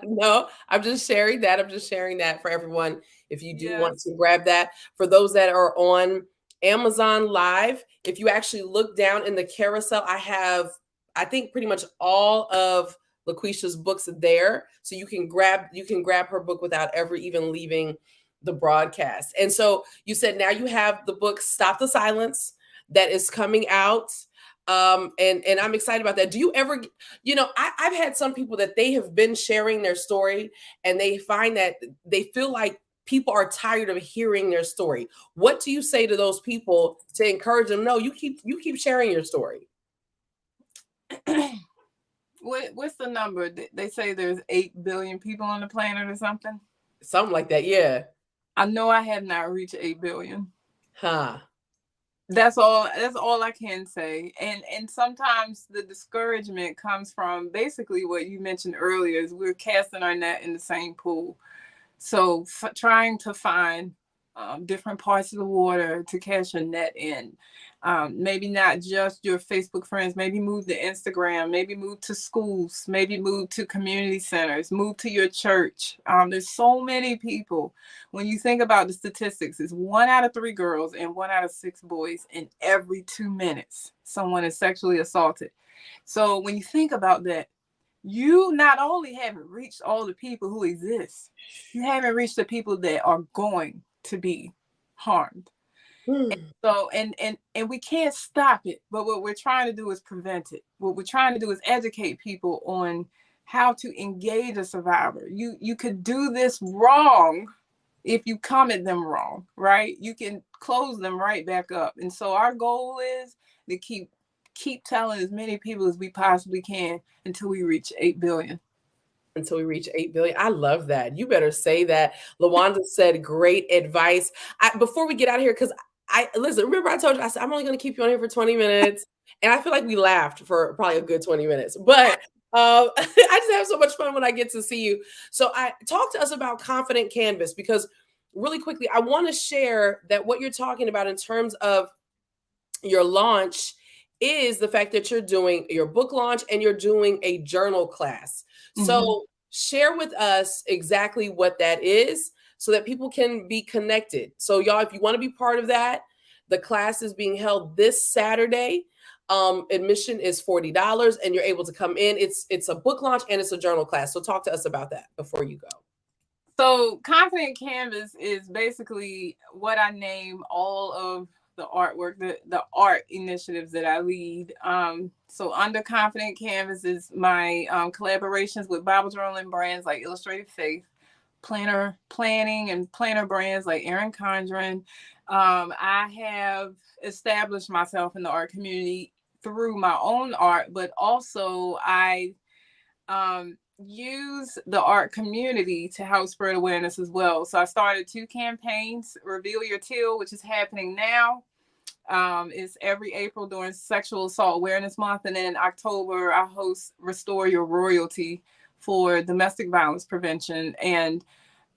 No, I'm just sharing that. I'm just sharing that for everyone. If you do want Yes. to grab that, for those that are on Amazon Live, if you actually look down in the carousel, I have, I think, pretty much all of LaQuisha's books there. So you can grab her book without ever even leaving the broadcast. And so you said now you have the book Stop the Silence that is coming out. And I'm excited about that. Do you ever, I've had some people that they have been sharing their story and they find that they feel like people are tired of hearing their story. What do you say to those people to encourage them? No, you keep sharing your story. What's the number? They say there's 8 billion people on the planet or something. Something like that. Yeah. I know I have not reached 8 billion. Huh. That's all I can say. And sometimes the discouragement comes from basically what you mentioned earlier, is we're casting our net in the same pool. So trying to find different parts of the water to cast your net in. Maybe not just your Facebook friends, maybe move to Instagram, maybe move to schools, maybe move to community centers, move to your church. There's so many people. When you think about the statistics, it's 1 out of 3 girls and 1 out of 6 boys, and every 2 minutes, someone is sexually assaulted. So when you think about that, you not only haven't reached all the people who exist, you haven't reached the people that are going to be harmed. So and we can't stop it, but what we're trying to do is prevent it. What we're trying to do is educate people on how to engage a survivor. You could do this wrong if you come at them wrong, right? You can close them right back up. And so our goal is to keep telling as many people as we possibly can until we reach 8 billion. Until we reach 8 billion. I love that. You better say that. LaWanda said great advice. Before we get out of here, because I listen, remember I told you, I said, I'm only going to keep you on here for 20 minutes. And I feel like we laughed for probably a good 20 minutes. But I just have so much fun when I get to see you. So talk to us about Confident Canvas, because really quickly, I want to share that what you're talking about in terms of your launch is the fact that you're doing your book launch and you're doing a journal class. So share with us exactly what that is so that people can be connected. So y'all, if you want to be part of that, the class is being held this Saturday. Admission is $40 and you're able to come in. It's a book launch and it's a journal class. So talk to us about that before you go. So Confident Canvas is basically what I name all of the artwork, the art initiatives that I lead. So under Confident Canvas is my collaborations with Bible journaling brands like Illustrated Faith, planning and planner brands like Erin Condren. I have established myself in the art community through my own art, but also I use the art community to help spread awareness as well. So I started 2 campaigns: Reveal Your Teal, which is happening now. It's every April during Sexual Assault Awareness Month. And then in October, I host Restore Your Royalty for domestic violence prevention. And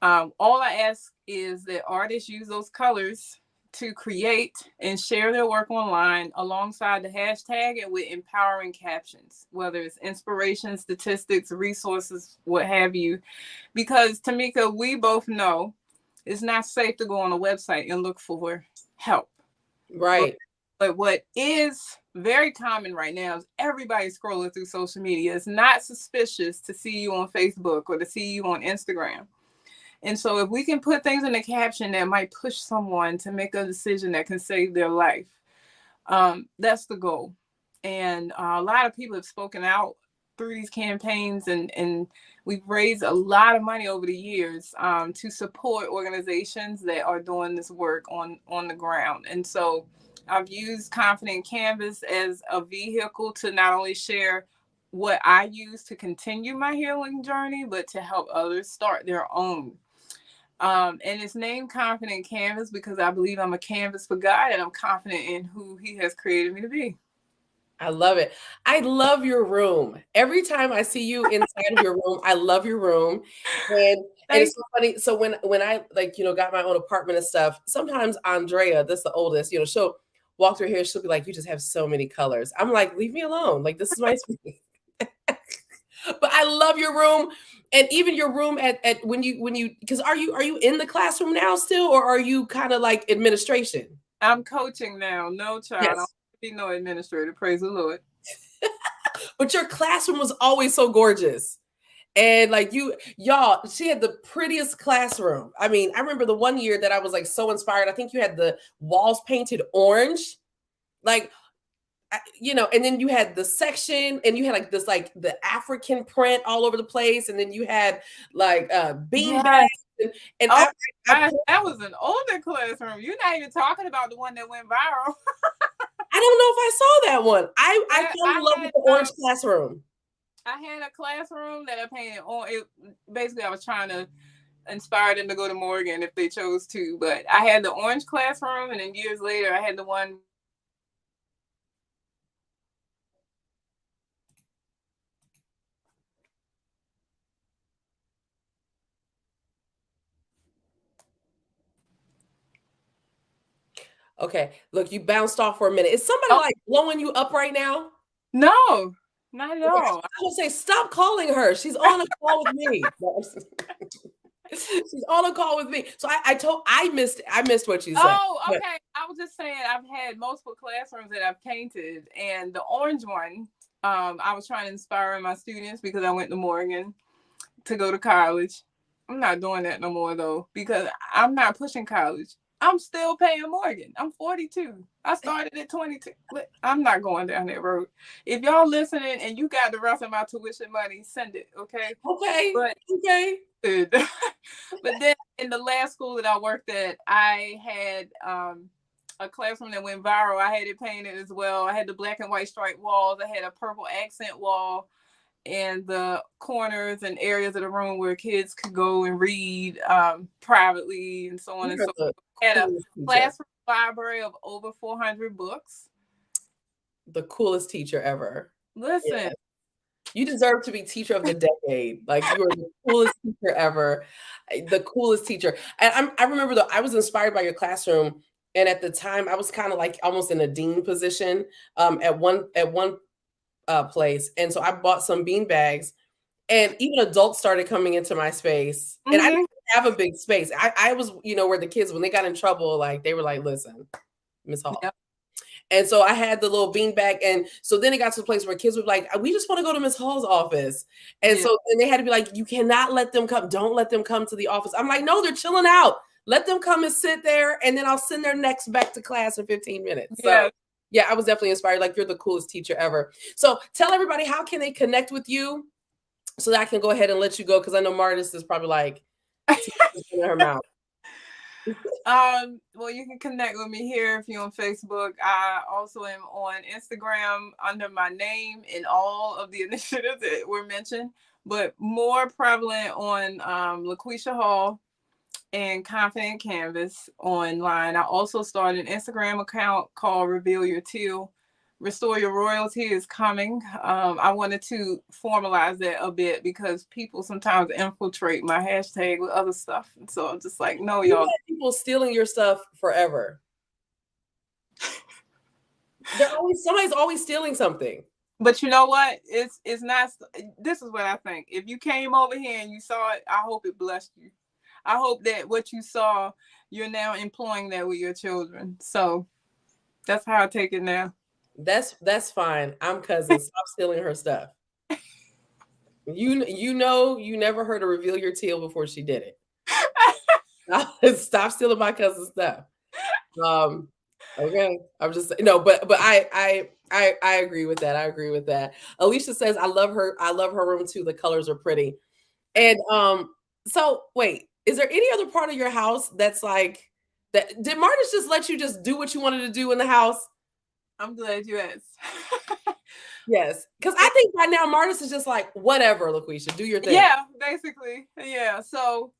all I ask is that artists use those colors to create and share their work online alongside the hashtag and with empowering captions, whether it's inspiration, statistics, resources, what have you. Because Tamika, we both know it's not safe to go on a website and look for help. Right. But what is very common right now is everybody scrolling through social media. It's not suspicious to see you on Facebook or to see you on Instagram. And so if we can put things in the caption that might push someone to make a decision that can save their life, that's the goal. And a lot of people have spoken out through these campaigns, and we've raised a lot of money over the years to support organizations that are doing this work on the ground. And so I've used Confident Canvas as a vehicle to not only share what I use to continue my healing journey, but to help others start their own. And it's named Confident Canvas because I believe I'm a canvas for God and I'm confident in who He has created me to be. I love it. I love your room. Every time I see you inside of your room, I love your room. And it's so funny. So when I got my own apartment and stuff, sometimes Andrea, that's the oldest, she'll walk through here, she'll be like, you just have so many colors. I'm like, leave me alone. Like, this is my space. But I love your room. And even your room at when you because are you in the classroom now still, or are you kind of like administration? I'm coaching now. No, child. Yes. I don't be no administrator. Praise the Lord. But your classroom was always so gorgeous. And like y'all, she had the prettiest classroom. I mean, I remember the one year that I was like so inspired. I think you had the walls painted orange. Like, and then you had the section and you had like this, like the African print all over the place. And then you had like bean bags. And that was an older classroom. You're not even talking about the one that went viral. don't know if I saw that one. I Yeah, fell in love with the orange classroom. I had a classroom that I painted on it. Basically, I was trying to inspire them to go to Morgan if they chose to. But I had the orange classroom, and then years later, I had the one. Okay, look, you bounced off for a minute. Is somebody Oh, like blowing you up right now? no, not at Okay, all. I would say stop calling her. She's on a call with me. She's on a call with me. So I missed what you said. Oh, But okay. I was just saying I've had multiple classrooms that I've painted, and the orange one, I was trying to inspire my students because I went to Morgan to go to college. I'm not doing that no more though because I'm not pushing college. I'm still paying Morgan. I'm 42. I started at 22. I'm not going down that road. If y'all listening and you got the rest of my tuition money, send it, okay? okay, But okay. but then in the last school that I worked at, I had a classroom that went viral. I had it painted as well. I had the black and white striped walls. I had a purple accent wall in the corners and areas of the room where kids could go and read privately and so on and You're so the forth. I had a coolest teacher. classroom library of over 400 books. The coolest teacher ever. Listen. Yeah. You deserve to be teacher of the decade. Like you are the coolest teacher ever. The coolest teacher. And I remember though, I was inspired by your classroom. And at the time, I was kind of like almost in a dean position at one place. And so I bought some bean bags, and even adults started coming into my space. And I Mm-hmm. didn't have a big space. I was, where the kids, when they got in trouble, like they were like, listen, Miss Hall. Yep. And so I had the little beanbag. And so then it got to the place where kids were like, we just want to go to Miss Hall's office. And Yeah. so then they had to be like, you cannot let them come. Don't let them come to the office. I'm like, no, they're chilling out. Let them come and sit there. And then I'll send their next back to class in 15 minutes. So Yeah. yeah, I was definitely inspired. Like you're the coolest teacher ever. So tell everybody, how can they connect with you so that I can go ahead and let you go? Because I know Martis is probably like, in her mouth. Well, you can connect with me here if you're on Facebook. I also am on Instagram under my name in all of the initiatives that were mentioned, but more prevalent on LaQuisha Hall and Confident Canvas online. I also started an Instagram account called Reveal Your Teal. Restore Your Royalty is coming. I wanted to formalize that a bit because people sometimes infiltrate my hashtag with other stuff. And so I'm just like, no, You y'all. had people stealing your stuff forever. Somebody's always stealing something. But you know what? It's not. This is what I think. If you came over here and you saw it, I hope it blessed you. I hope that what you saw, you're now employing that with your children. So that's how I take it now. That's fine. I'm cousins. Stop stealing her stuff. You never heard her reveal your teal before she did it. Stop stealing my cousin's stuff. Okay. I'm just no, but I agree with that. I agree with that. Alicia says I love her room too. The colors are pretty. And so wait, is there any other part of your house that's like that? Did Martis just let you just do what you wanted to do in the house? I'm glad you asked. Yes, because I think right now Martis is just like, whatever, LaQuisha, do your thing. Yeah, basically. Yeah. So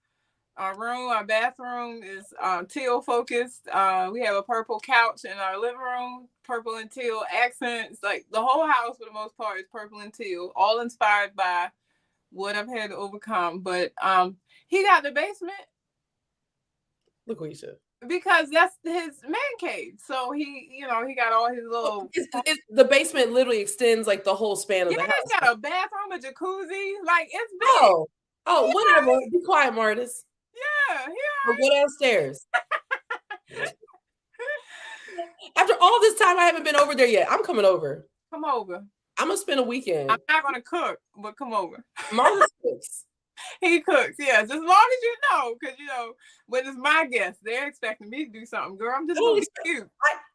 our bathroom is teal focused. We have a purple couch in our living room, purple and teal accents. Like the whole house for the most part is purple and teal, all inspired by what I've had to overcome. But he got the basement LaQuisha. because that's his man cave. So he got all his little. The basement literally extends like the whole span of Yeah, the house. it's got a bathroom, a jacuzzi. Like it's big. Oh, whatever. Be quiet, Martis. Yeah, Or go downstairs. After all this time, I haven't been over there yet. I'm coming over. Come over. I'm gonna spend a weekend. I'm not gonna cook, but come over. Martis cooks. He cooks, yes. As long as you know, because when it's my guest, they're expecting me to do something. Girl, I'm just gonna be cute.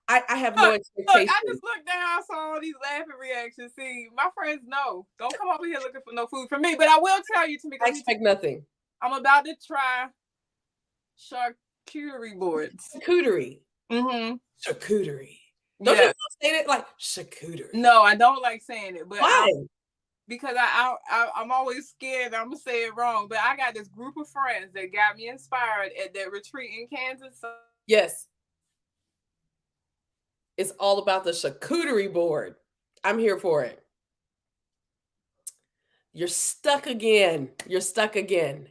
I have no expectations. Look, I just looked down, I saw all these laughing reactions. See, my friends know. Don't come over here looking for no food from me. But I will tell you, Tamika, I expect nothing. I'm about to try charcuterie boards. Charcuterie. Mm-hmm. Charcuterie. Don't you Yeah. love saying it like charcuterie? No, I don't like saying it, but Why? because I'm always scared I'm gonna say it wrong. But I got this group of friends that got me inspired at that retreat in Kansas. So Yes. It's all about the charcuterie board. I'm here for it. You're stuck again. You're stuck again.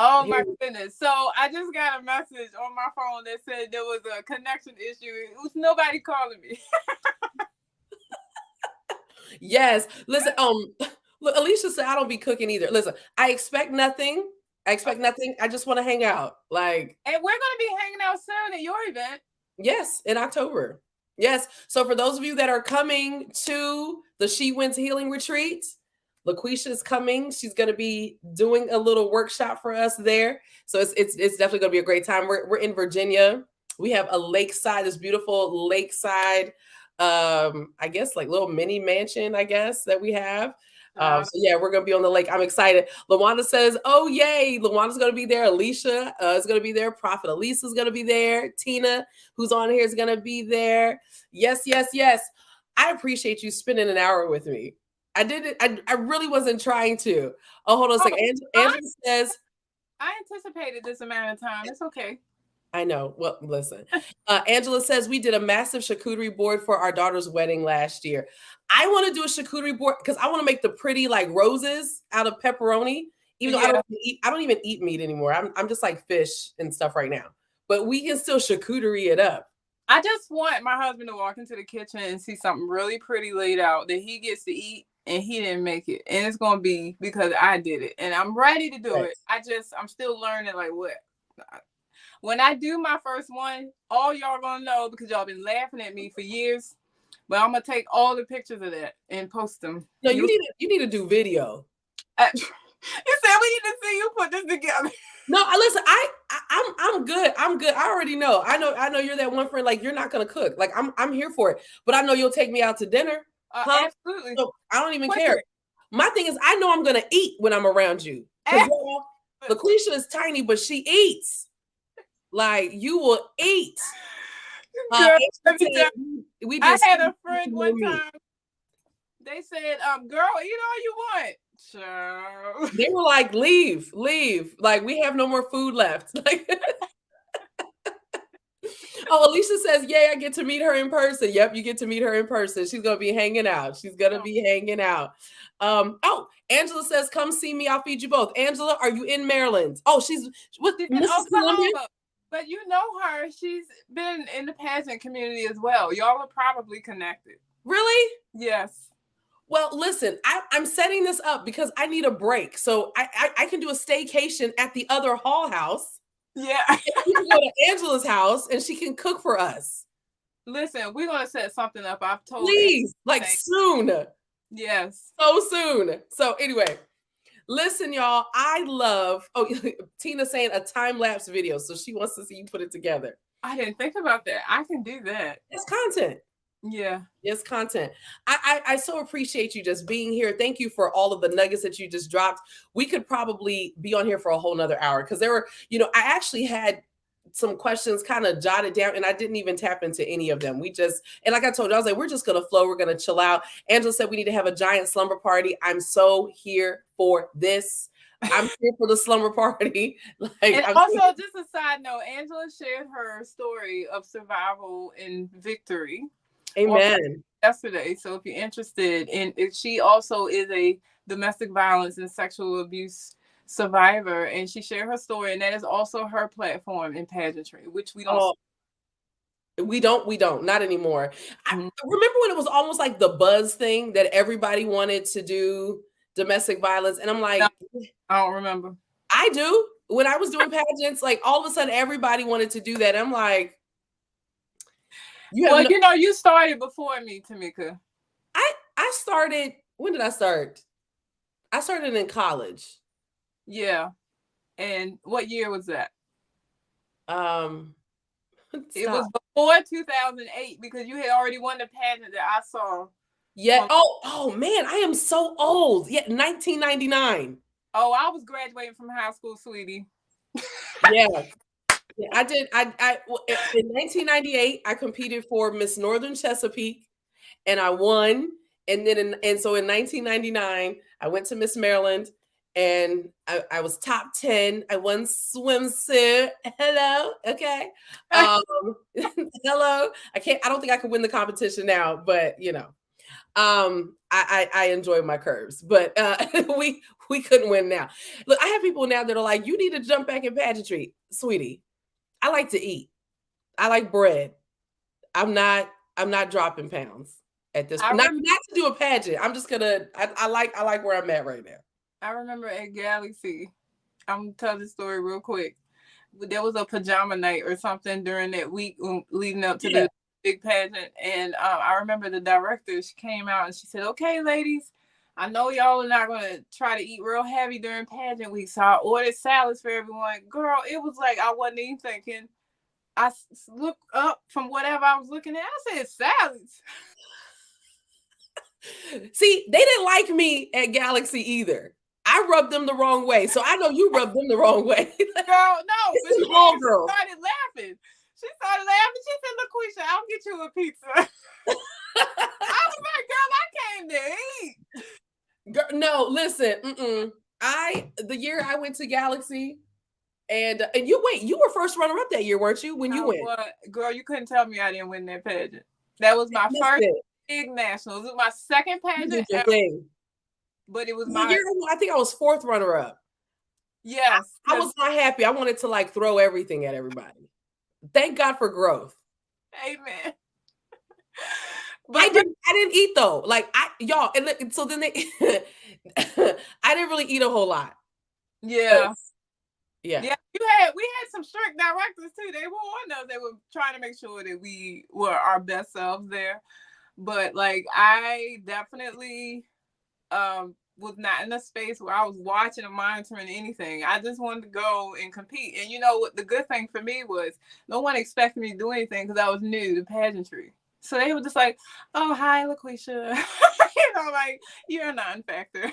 oh Here. my goodness. So I just got a message on my phone that said there was a connection issue. It was nobody calling me. Yes. Listen, look, Alicia said I don't be cooking either. Listen, I expect nothing. I expect nothing. I just want to hang out. Like, And we're gonna be hanging out soon at your event. yes, in October. Yes. So for those of you that are coming to the She Wins Healing Retreat, LaQuisha is coming. She's going to be doing a little workshop for us there. So it's definitely going to be a great time. We're in Virginia. We have a lakeside, this beautiful lakeside, I guess like little mini mansion, I guess that we have. So yeah, we're gonna be on the lake. I'm excited. Lawanda says, "Oh yay!" Lawanda's gonna be there. Alicia is gonna be there. Prophet Elisa's gonna be there. Tina, who's on here, is gonna be there. Yes, yes, yes. I appreciate you spending an hour with me. I did it. I really wasn't trying to. Oh, hold on a second. Angela says, I anticipated this amount of time. It's okay. I know. Well, listen. Angela says we did a massive charcuterie board for our daughter's wedding last year. I want to do a charcuterie board because I want to make the pretty like roses out of pepperoni. Even though I don't even eat meat anymore. I'm just like fish and stuff right now. But we can still charcuterie it up. I just want my husband to walk into the kitchen and see something really pretty laid out that he gets to eat and he didn't make it. And it's going to be because I did it. And I'm ready to do it. I'm still learning like what. When I do my first one, all y'all going to know because y'all been laughing at me for years. But I'm going to take all the pictures of that and post them. No, you need to do video. You said we need to see you put this together. No, listen, I'm good. I'm good. I already know. I know you're that one friend. Like you're not gonna cook. Like I'm here for it. But I know you'll take me out to dinner. Absolutely. So I don't even care. My thing is, I know I'm gonna eat when I'm around you. Because LaQuisha is tiny, but she eats. Like you will eat. Girl, I had a friend one time. They said, girl, eat all you want. So they were like, leave. Like we have no more food left. Like oh, Alicia says, yay, I get to meet her in person. Yep, you get to meet her in person. She's gonna be hanging out. Oh, Angela says, come see me. I'll feed you both. Angela, are you in Maryland? Oh, she's in Oklahoma. But you know her. She's been in the pageant community as well. Y'all are probably connected. Really? Yes. Well, listen, I'm setting this up because I need a break. So I can do a staycation at the other Hall house. Yeah. We can go to Angela's house and she can cook for us. Listen, we're going to set something up. I've told Please, like soon. Yes. So soon. So anyway, listen, y'all, I love, Tina saying a time-lapse video. So she wants to see you put it together. I didn't think about that. I can do that. It's content. Yeah. Yes, content. I so appreciate you just being here. Thank you for all of the nuggets that you just dropped. We could probably be on here for a whole nother hour because there were, I actually had some questions kind of jotted down and I didn't even tap into any of them. And like I told you, I was like, we're just going to flow. We're going to chill out. Angela said we need to have a giant slumber party. I'm so here for this. I'm here for the slumber party. And also, just a side note, Angela shared her story of survival and victory. Amen. Yesterday. So if you're interested she also is a domestic violence and sexual abuse survivor, and she shared her story, and that is also her platform in pageantry, which we don't. We don't, not anymore. I remember when it was almost like the buzz thing that everybody wanted to do domestic violence. And I'm like, no, I don't remember. I do. When I was doing pageants, like all of a sudden everybody wanted to do that. I'm like, you started before me, Tamika. I started, when did I start? I started in college. Yeah. And what year was that? It was before 2008 because you had already won the pageant that I saw. Yeah. Oh man, I am so old. Yeah, 1999. Oh, I was graduating from high school, sweetie. Yeah. Yeah, I did. In 1998, I competed for Miss Northern Chesapeake, and I won. And then, so in 1999, I went to Miss Maryland, and I was top 10. I won swimsuit. Hello, okay. Um, hello. I don't think I could win the competition now, but I enjoy my curves, but we couldn't win now. Look, I have people now that are like, you need to jump back in pageantry, sweetie. I like to eat. I like bread. I'm not dropping pounds at this point. Not to do a pageant. I'm just gonna. I like where I'm at right now. I remember at Galaxy. I'm gonna tell this story real quick. There was a pajama night or something during that week leading up to the big pageant, and I remember the director. She came out and she said, "Okay, ladies, I know y'all are not gonna try to eat real heavy during pageant week, so I ordered salads for everyone." Girl, it was like I wasn't even thinking. I looked up from whatever I was looking at. I said salads. See, they didn't like me at Galaxy either. I rubbed them the wrong way, so I know you rubbed them the wrong way. Girl, no, but she started laughing. She started laughing. She said, "LaQuisha, I'll get you a pizza." I was like, "Girl, I came to eat." Girl, no, listen. The year I went to Galaxy, and you were first runner up that year, weren't you? When you went, girl, you couldn't tell me I didn't win that pageant. That was my first big nationals. It was my second pageant ever. But it was my year. I think I was fourth runner up. Yes, I was not happy. I wanted to like throw everything at everybody. Thank God for growth. Amen. But I didn't eat though. Like y'all, and so then I didn't really eat a whole lot. Yeah. Yeah. We had some strict directors too. They were on us. They were trying to make sure that we were our best selves there. But like I definitely was not in a space where I was watching or monitoring anything. I just wanted to go and compete. And you know what the good thing for me was no one expected me to do anything because I was new to pageantry. So they were just like, "Oh, hi, LaQuisha." Like you're a non-factor.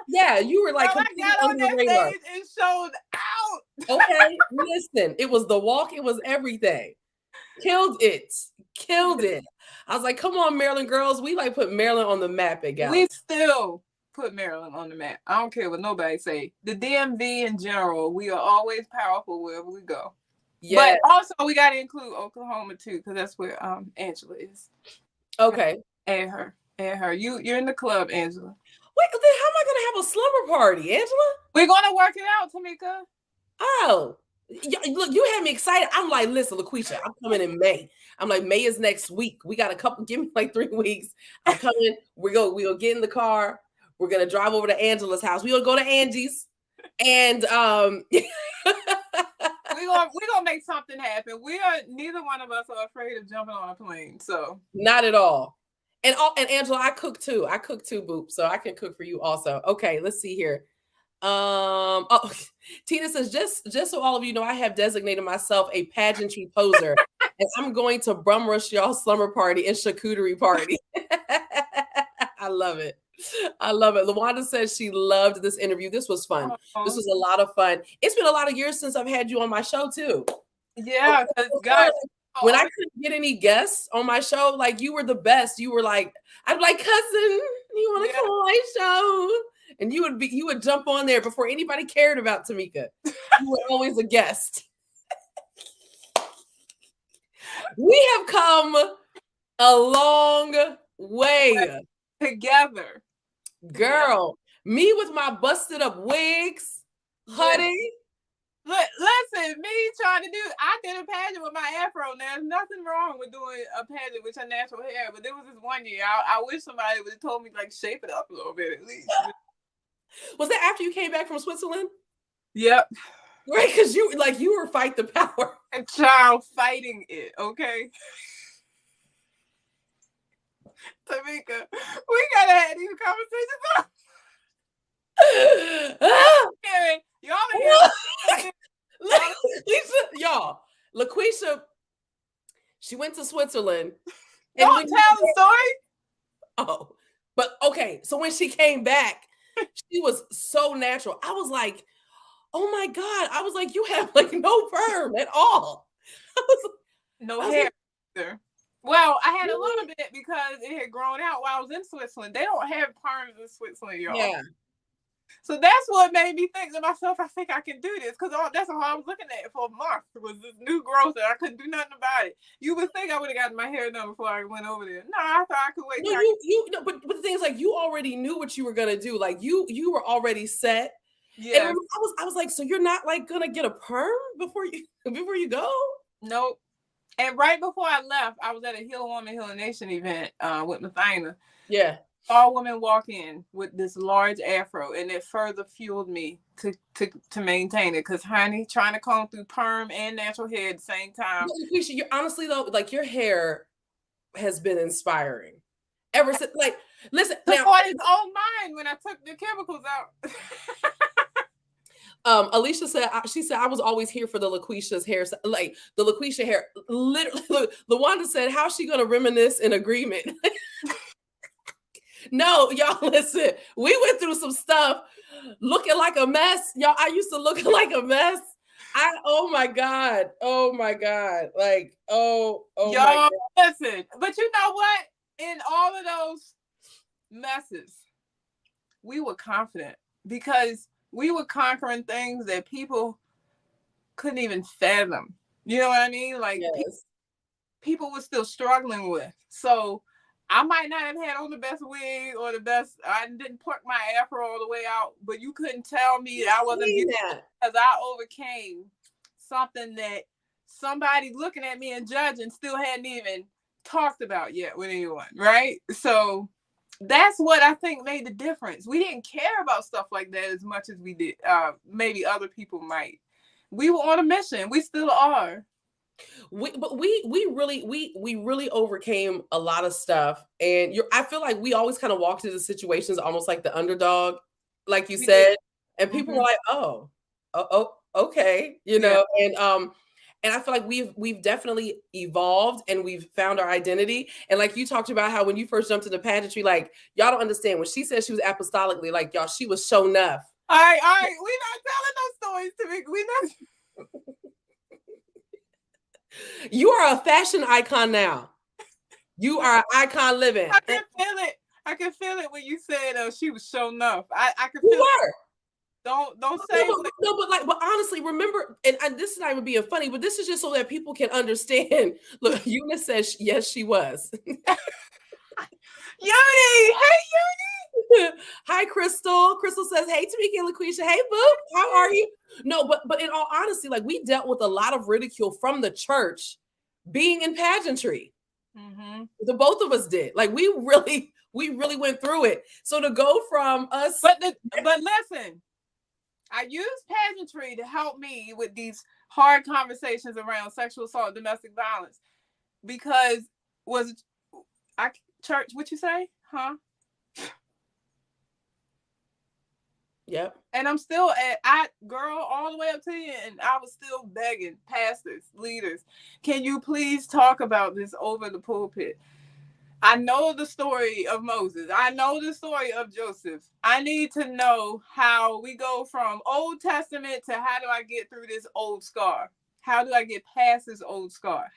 Yeah, you were like, I got on that stage and showed out. Okay, listen, it was the walk, it was everything. Killed it. I was like, come on, Maryland girls. We like put Maryland on the map at Galaxy. We still put Maryland on the map. I don't care what nobody say. The DMV in general, we are always powerful wherever we go. Yeah. But also we got to include Oklahoma too, because that's where Angela is. Okay. Add her. You're in the club, Angela. Wait, then how am I gonna have a slumber party, Angela? We're gonna work it out, Tamika. Oh, look, you had me excited. I'm like, listen, LaQuisha, I'm coming in May. I'm like, May is next week. We got a couple. Give me like 3 weeks. I'm coming. We go get in the car. We're gonna drive over to Angela's house. We gonna go to Angie's, and we're gonna make something happen. Neither one of us are afraid of jumping on a plane. So not at all. And Angela, I cook too, Boop. So I can cook for you also. Okay, let's see here. Tina says, just so all of you know, I have designated myself a pageantry poser, and I'm going to bum rush y'all slumber party and charcuterie party. I love it. LaWanda says she loved this interview. This was fun. This was a lot of fun. It's been a lot of years since I've had you on my show too. Yeah, because guys, when I couldn't get any guests on my show, like you were the best. You were like, I'm like, cousin, you want to come on my show? And you would jump on there before anybody cared about Tamika. You were always a guest. We have come a long way together. Girl, me with my busted up wigs, honey. Listen, me trying to I did a pageant with my afro. Now, there's nothing wrong with doing a pageant with your natural hair, but there was this one year, I wish somebody would have told me, like, shape it up a little bit at least. Was that after you came back from Switzerland? Yep. Right, because you were fight the power. And child fighting it, okay? Tamika, we gotta have these conversations. Y'all, LaQuisha, she went to Switzerland. Don't tell the story. Oh, but okay. So when she came back, she was so natural. I was like, Oh my God. I was like, you have like no perm at all. I was, No I was hair like, either. Well, I had a really? little bit because it had grown out while I was in Switzerland. They don't have perms in Switzerland, y'all. Yeah. So that's what made me think to myself, I think I can do this. Because that's all I was looking at for a month was this new growth and I couldn't do nothing about it. You would think I would have gotten my hair done before I went over there. No, I thought I could wait No, till I you no, but the thing is, like, you already knew what you were gonna do. Like, you were already set. And Yes. I was like, so you're not like gonna get a perm before you before you go? Nope. And right before I left, I was at a Heal Woman, Heal Nation event with Mathina. Yeah. All women walk in with this large afro, and it further fueled me to maintain it. Because, honey, trying to comb through perm and natural hair at the same time. LaQuisha, you're honestly though, like your hair has been inspiring ever since. Like, listen Took now. on its own mind when I took the chemicals out. Alicia said she said I was always here for the LaQuisha's hair, like the LaQuisha hair. Literally, LaWanda said, "How's she gonna reminisce in agreement?" No, y'all, listen. We went through some stuff, looking like a mess, y'all. I used to look like a mess. Oh my God, oh my God, like oh my Y'all, God. listen. But you know what? In all of those messes, we were confident because we were conquering things that people couldn't even fathom. You know what I mean? Like Yes. people were still struggling with. So I might not have had on the best wig or the best. I didn't put my afro all the way out, but you couldn't tell me that I wasn't beautiful because I overcame something that somebody looking at me and judging still hadn't even talked about yet with anyone, right? So that's what I think made the difference. We didn't care about stuff like that as much as we did. Maybe other people might. We were on a mission. We still are. We really overcame a lot of stuff, and I feel like we always kind of walked into situations almost like the underdog, like you We did. said, and people were like, oh, okay, Yeah. and I feel like we've definitely evolved and we've found our identity. And like you talked about how when you first jumped into pageantry, like y'all don't understand when she said she was apostolically, like y'all, she was show enough. All right. We're not telling those stories to me. We not. You are a fashion icon now. You are an icon living. I can feel it. I can feel it when you said she was show enough. I can You feel were. it. Don't say But honestly, remember, and this is not even being funny, but this is just so that people can understand. Look, Eunice says yes, she was. Yoni. Hey, Hi, Crystal. Crystal says, "Hey, Tamika and LaQuisha. Hey, boo. How are you?" No, but in all honesty, like we dealt with a lot of ridicule from the church being in pageantry. Mm-hmm. The both of us did. Like we really went through it. So to go from us, but listen, I use pageantry to help me with these hard conversations around sexual assault, domestic violence, because was I church? What you say, huh? Yep. And I'm still girl all the way up to you, and I was still begging pastors, leaders, can you please talk about this over the pulpit? I know the story of Moses. I know the story of Joseph. I need to know how we go from Old Testament to how do I get through this old scar? How do I get past this old scar?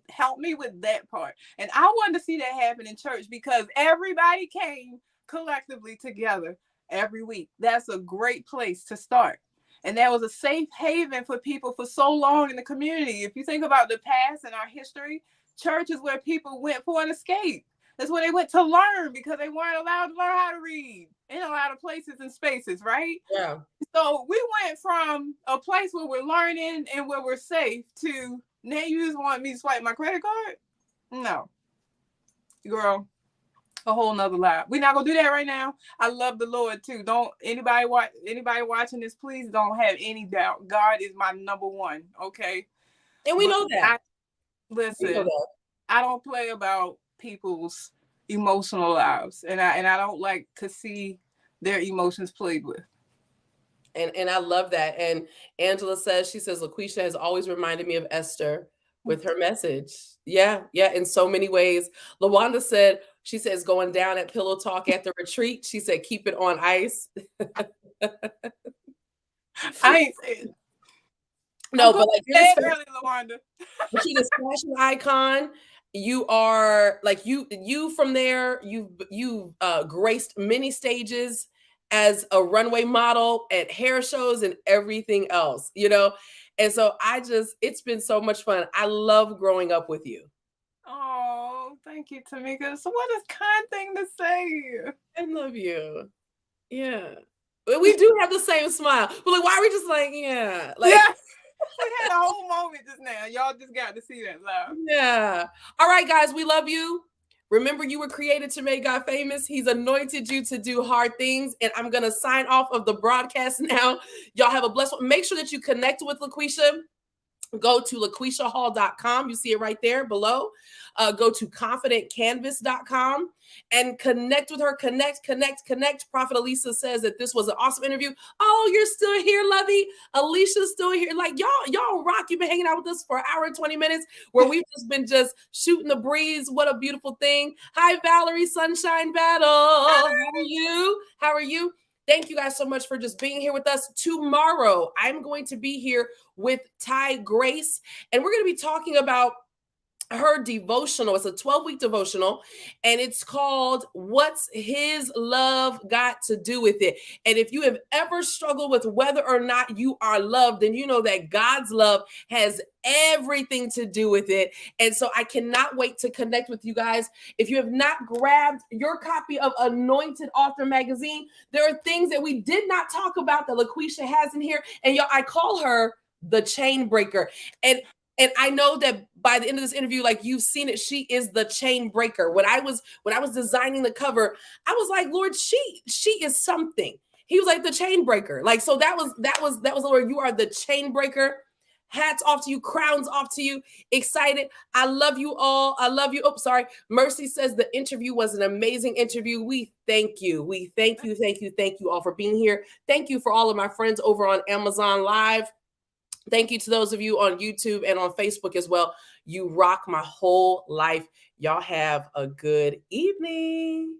Help me with that part. And I wanted to see that happen in church because everybody came collectively together every week. That's a great place to start. And that was a safe haven for people for so long in the community. If you think about the past and our history, church is where people went for an escape. That's where they went to learn because they weren't allowed to learn how to read in a lot of places and spaces, right? Yeah. So we went from a place where we're learning and where we're safe to now you just want me to swipe my credit card? No. Girl, a whole nother lie. We're not gonna do that right now. I love the Lord too. Don't anybody watching this, please don't have any doubt. God is my number one, okay? And we know that. Listen, I don't play about people's emotional lives, and I don't like to see their emotions played with. And I love that. And Angela says, she says, LaQuisha has always reminded me of Esther with her message. Yeah, in so many ways. LaWanda said, she says, going down at Pillow Talk at the retreat. She said, keep it on ice. I ain't saying. No, but like you're Say this it early, LaWanda. but you're this fashion icon. You are like you from there. You've graced many stages as a runway model at hair shows and everything else, you know. And so it's been so much fun. I love growing up with you. Oh, thank you, Tamika. So what a kind thing to say. I love you. Yeah. But we do have the same smile. But like, why are we just like, yeah, like, Yeah. We had a whole moment just now. Y'all just got to see that live. yeah. All right, guys, we love you. Remember, you were created to make God famous. He's anointed you to do hard things. And I'm going to sign off of the broadcast now. Y'all have a blessed one. Make sure that you connect with LaQuisha. Go to LaQuishaHall.com. You see it right there below. Go to ConfidentCanvas.com and connect with her. Connect. Prophet Elisa says that this was an awesome interview. Oh, you're still here, Lovey. Alicia's still here. Like y'all rock. You've been hanging out with us for an hour and 20 minutes where we've just been shooting the breeze. What a beautiful thing. Hi, Valerie Sunshine Battle. How are you? How are you? Thank you guys so much for just being here with us. Tomorrow, I'm going to be here with Ty Grace, and we're going to be talking about her devotional. It's a 12-week devotional, and it's called What's His Love Got to Do with It? And if you have ever struggled with whether or not you are loved, then you know that God's love has everything to do with it. And so I cannot wait to connect with you guys. If you have not grabbed your copy of Anointed Author Magazine, there are things that we did not talk about that LaQuisha has in here. And y'all, I call her the Chainbreaker. And I know that by the end of this interview, like you've seen it, she is the chain breaker. When I was designing the cover, I was like, Lord, she is something. He was like the chain breaker. Like, so that was the Lord. You are the chain breaker. Hats off to you, crowns off to you. Excited. I love you all. I love you. Oh, sorry. Mercy says the interview was an amazing interview. We thank you. We thank you all for being here. Thank you for all of my friends over on Amazon Live. Thank you to those of you on YouTube and on Facebook as well. You rock my whole life. Y'all have a good evening.